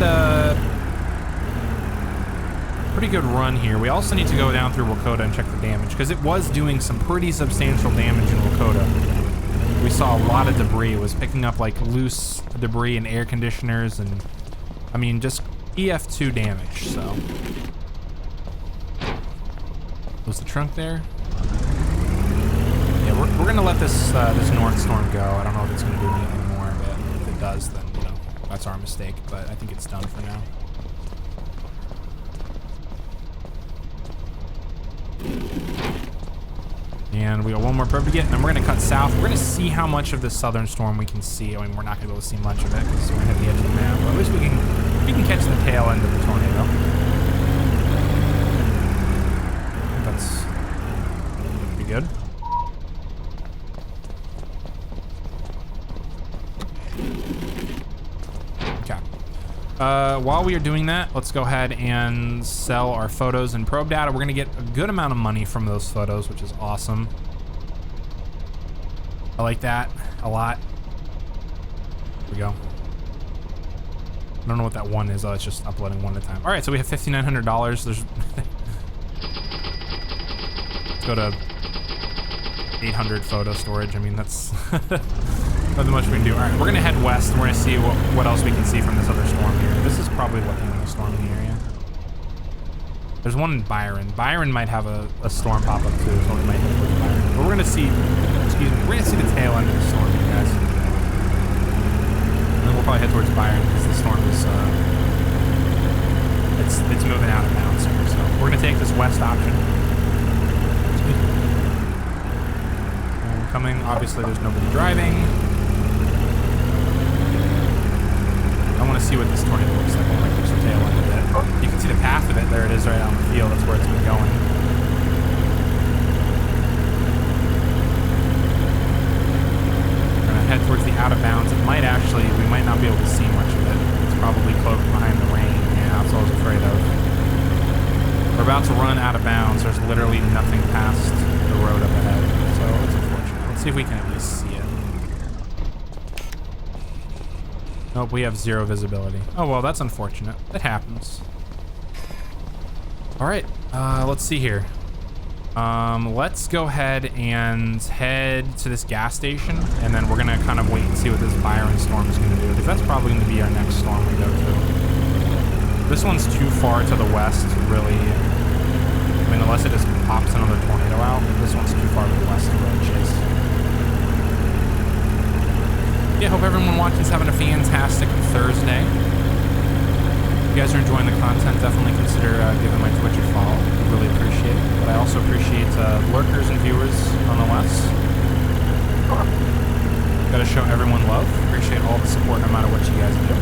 run here. We also need to go down through Wakota and check the damage because it was doing some pretty substantial damage in Wakota. We saw a lot of debris. It was picking up like loose debris and air conditioners and I mean just EF2 damage. So was the trunk there? Yeah, we're gonna let this north storm go. I don't know if it's gonna do anything more, but if it does, then you know that's our mistake. But I think it's done for now. And we got one more probe to get, and then we're gonna cut south. We're gonna see how much of the southern storm we can see. I mean, we're not gonna be able to see much of it because we're gonna hit the edge of the map. But at least we can catch the tail end of the tornado. That's pretty good. while we are doing that, let's go ahead and sell our photos and probe data. We're gonna get a good amount of money from those photos, which is awesome. I like that a lot. Here we go. I don't know what that one is. Oh, it's just uploading one at a time. All right, so we have $5,900. There's let's go to 800 photo storage. I mean, that's nothing much we can do. All right, we're gonna head west. We're gonna see what else we can see from this other storm here. This is probably looking at a storm in the area. There's one in Byron. Byron might have a storm pop up too, so we might head towards Byron. But we're gonna see, excuse me, we're gonna see the tail end of the storm, you guys. And then we'll probably head towards Byron because the storm is it's moving out of bounds here. So we're gonna take this west option. Coming. Obviously, there's nobody driving. I want to see what this tornado looks like. I want to catch the tail end of it. You can see the path of it. There it is right on the field. That's where it's been going. We're going to head towards the out of bounds. It might actually, we might not be able to see much of it. It's probably cloaked behind the rain. Yeah, that's what I was afraid of. We're about to run out of bounds. There's literally nothing past the road up ahead. So it's unfortunate. Let's see if we can at least see it. Nope, we have zero visibility. Oh, well, that's unfortunate. It happens. All right, let's see here. Let's go ahead and head to this gas station, and then we're gonna kind of wait and see what this Byron storm is gonna do, because that's probably gonna be our next storm we go to. This one's too far to the west, really. I mean, unless it just pops another tornado out, this one's too far to the west to really chase. Yeah, hope everyone watching is having a fantastic Thursday. If you guys are enjoying the content, definitely consider giving my Twitch a follow. I really appreciate it. But I also appreciate lurkers and viewers nonetheless. Gotta show everyone love. Appreciate all the support no matter what you guys do.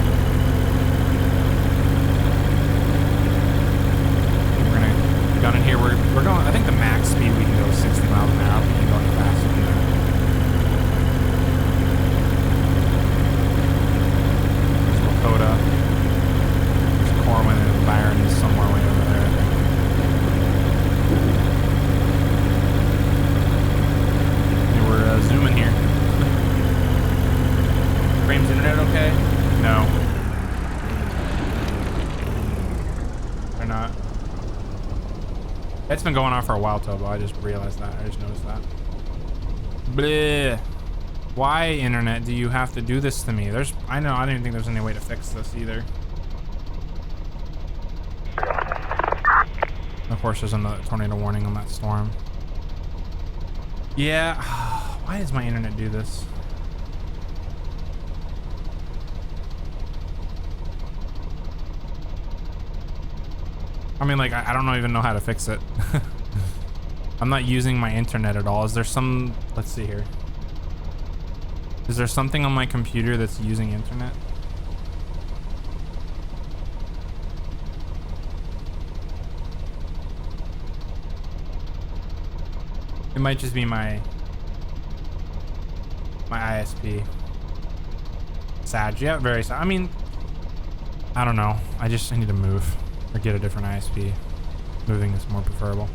We're gonna gun in here. We're going, I think the max speed we can go is 60 miles an hour. We can go any faster than that. There's Corwin and Byron is somewhere way over there. Okay, we're zooming here. Frame's internet okay? No. They're not. It's been going on for a while, Tobo. I just realized that. I just noticed that. Bleh. Why, internet, do you have to do this to me? I don't even think there's any way to fix this either. Of course, there's another tornado warning on that storm. Yeah, why does my internet do this? I mean, like, I don't even know how to fix it. I'm not using my internet at all. Is there some, let's see here. Is there something on my computer that's using internet? It might just be my ISP. Sad. Yeah, very sad. I mean, I don't know. I need to move or get a different ISP. Moving is more preferable.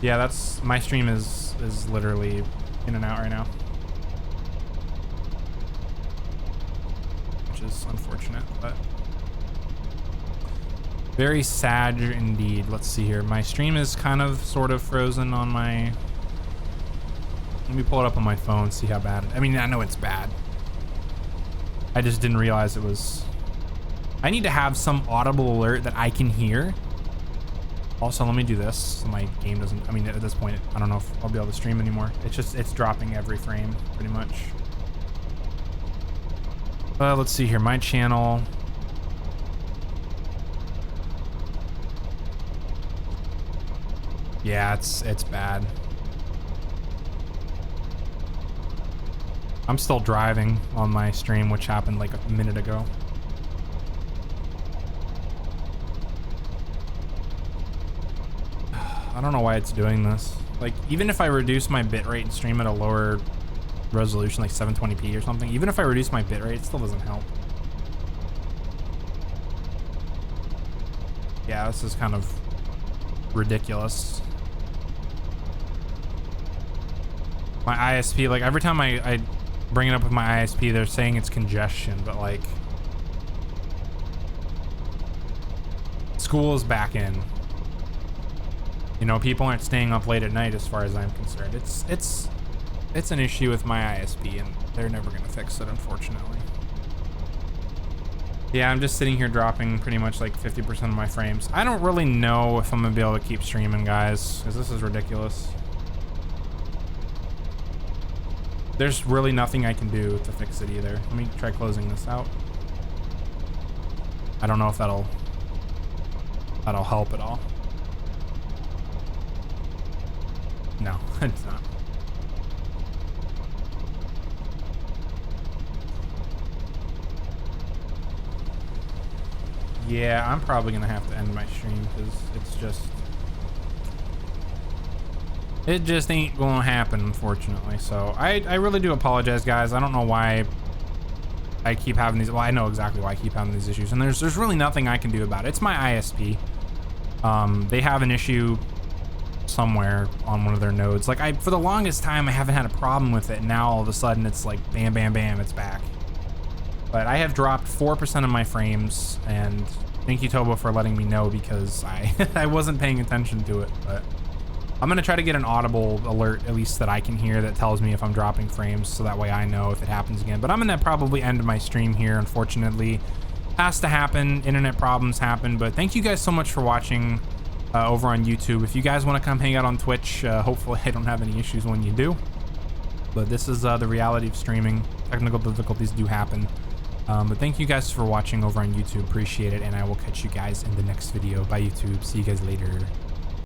Yeah, that's my stream is literally in and out right now. Is unfortunate, but very sad indeed. Let's see here. My stream is kind of sort of frozen on my, let me pull it up on my phone, see how bad I mean, I know it's bad. I just didn't realize it was. I need to have some audible alert that I can hear. Also, let me do this so my game doesn't, I mean, at this point I don't know if I'll be able to stream anymore. It's dropping every frame pretty much. Let's see here, my channel. Yeah, it's bad. I'm still driving on my stream, which happened like a minute ago. I don't know why it's doing this. Like, even if I reduce my bitrate and stream at a lower resolution, like 720p or something, even if I reduce my bitrate, it still doesn't help. Yeah, this is kind of ridiculous. My ISP, like every time I bring it up with my ISP, they're saying it's congestion, but like school is back in. You know, people aren't staying up late at night as far as I'm concerned. It's an issue with my ISP, and they're never gonna fix it, unfortunately. Yeah, I'm just sitting here dropping pretty much like 50% of my frames. I don't really know if I'm gonna be able to keep streaming, guys, because this is ridiculous. There's really nothing I can do to fix it either. Let me try closing this out. I don't know if that'll help at all. No, it's not. Yeah, I'm probably gonna have to end my stream because it just ain't gonna happen, unfortunately. So I really do apologize, guys. I don't know why I keep having these. Well, I know exactly why I keep having these issues, and there's really nothing I can do about it. It's my ISP. They have an issue somewhere on one of their nodes. Like for the longest time, I haven't had a problem with it. And now all of a sudden, it's like bam, bam, bam, it's back. But I have dropped 4% of my frames, and thank you, Tobo, for letting me know because I wasn't paying attention to it. But I'm gonna try to get an audible alert, at least that I can hear, that tells me if I'm dropping frames, so that way I know if it happens again. But I'm gonna probably end my stream here, unfortunately. Has to happen, internet problems happen. But thank you guys so much for watching over on YouTube. If you guys want to come hang out on Twitch, hopefully I don't have any issues when you do. But this is the reality of streaming. Technical difficulties do happen. But thank you guys for watching over on YouTube. Appreciate it, and I will catch you guys in the next video. Bye, YouTube. See you guys later.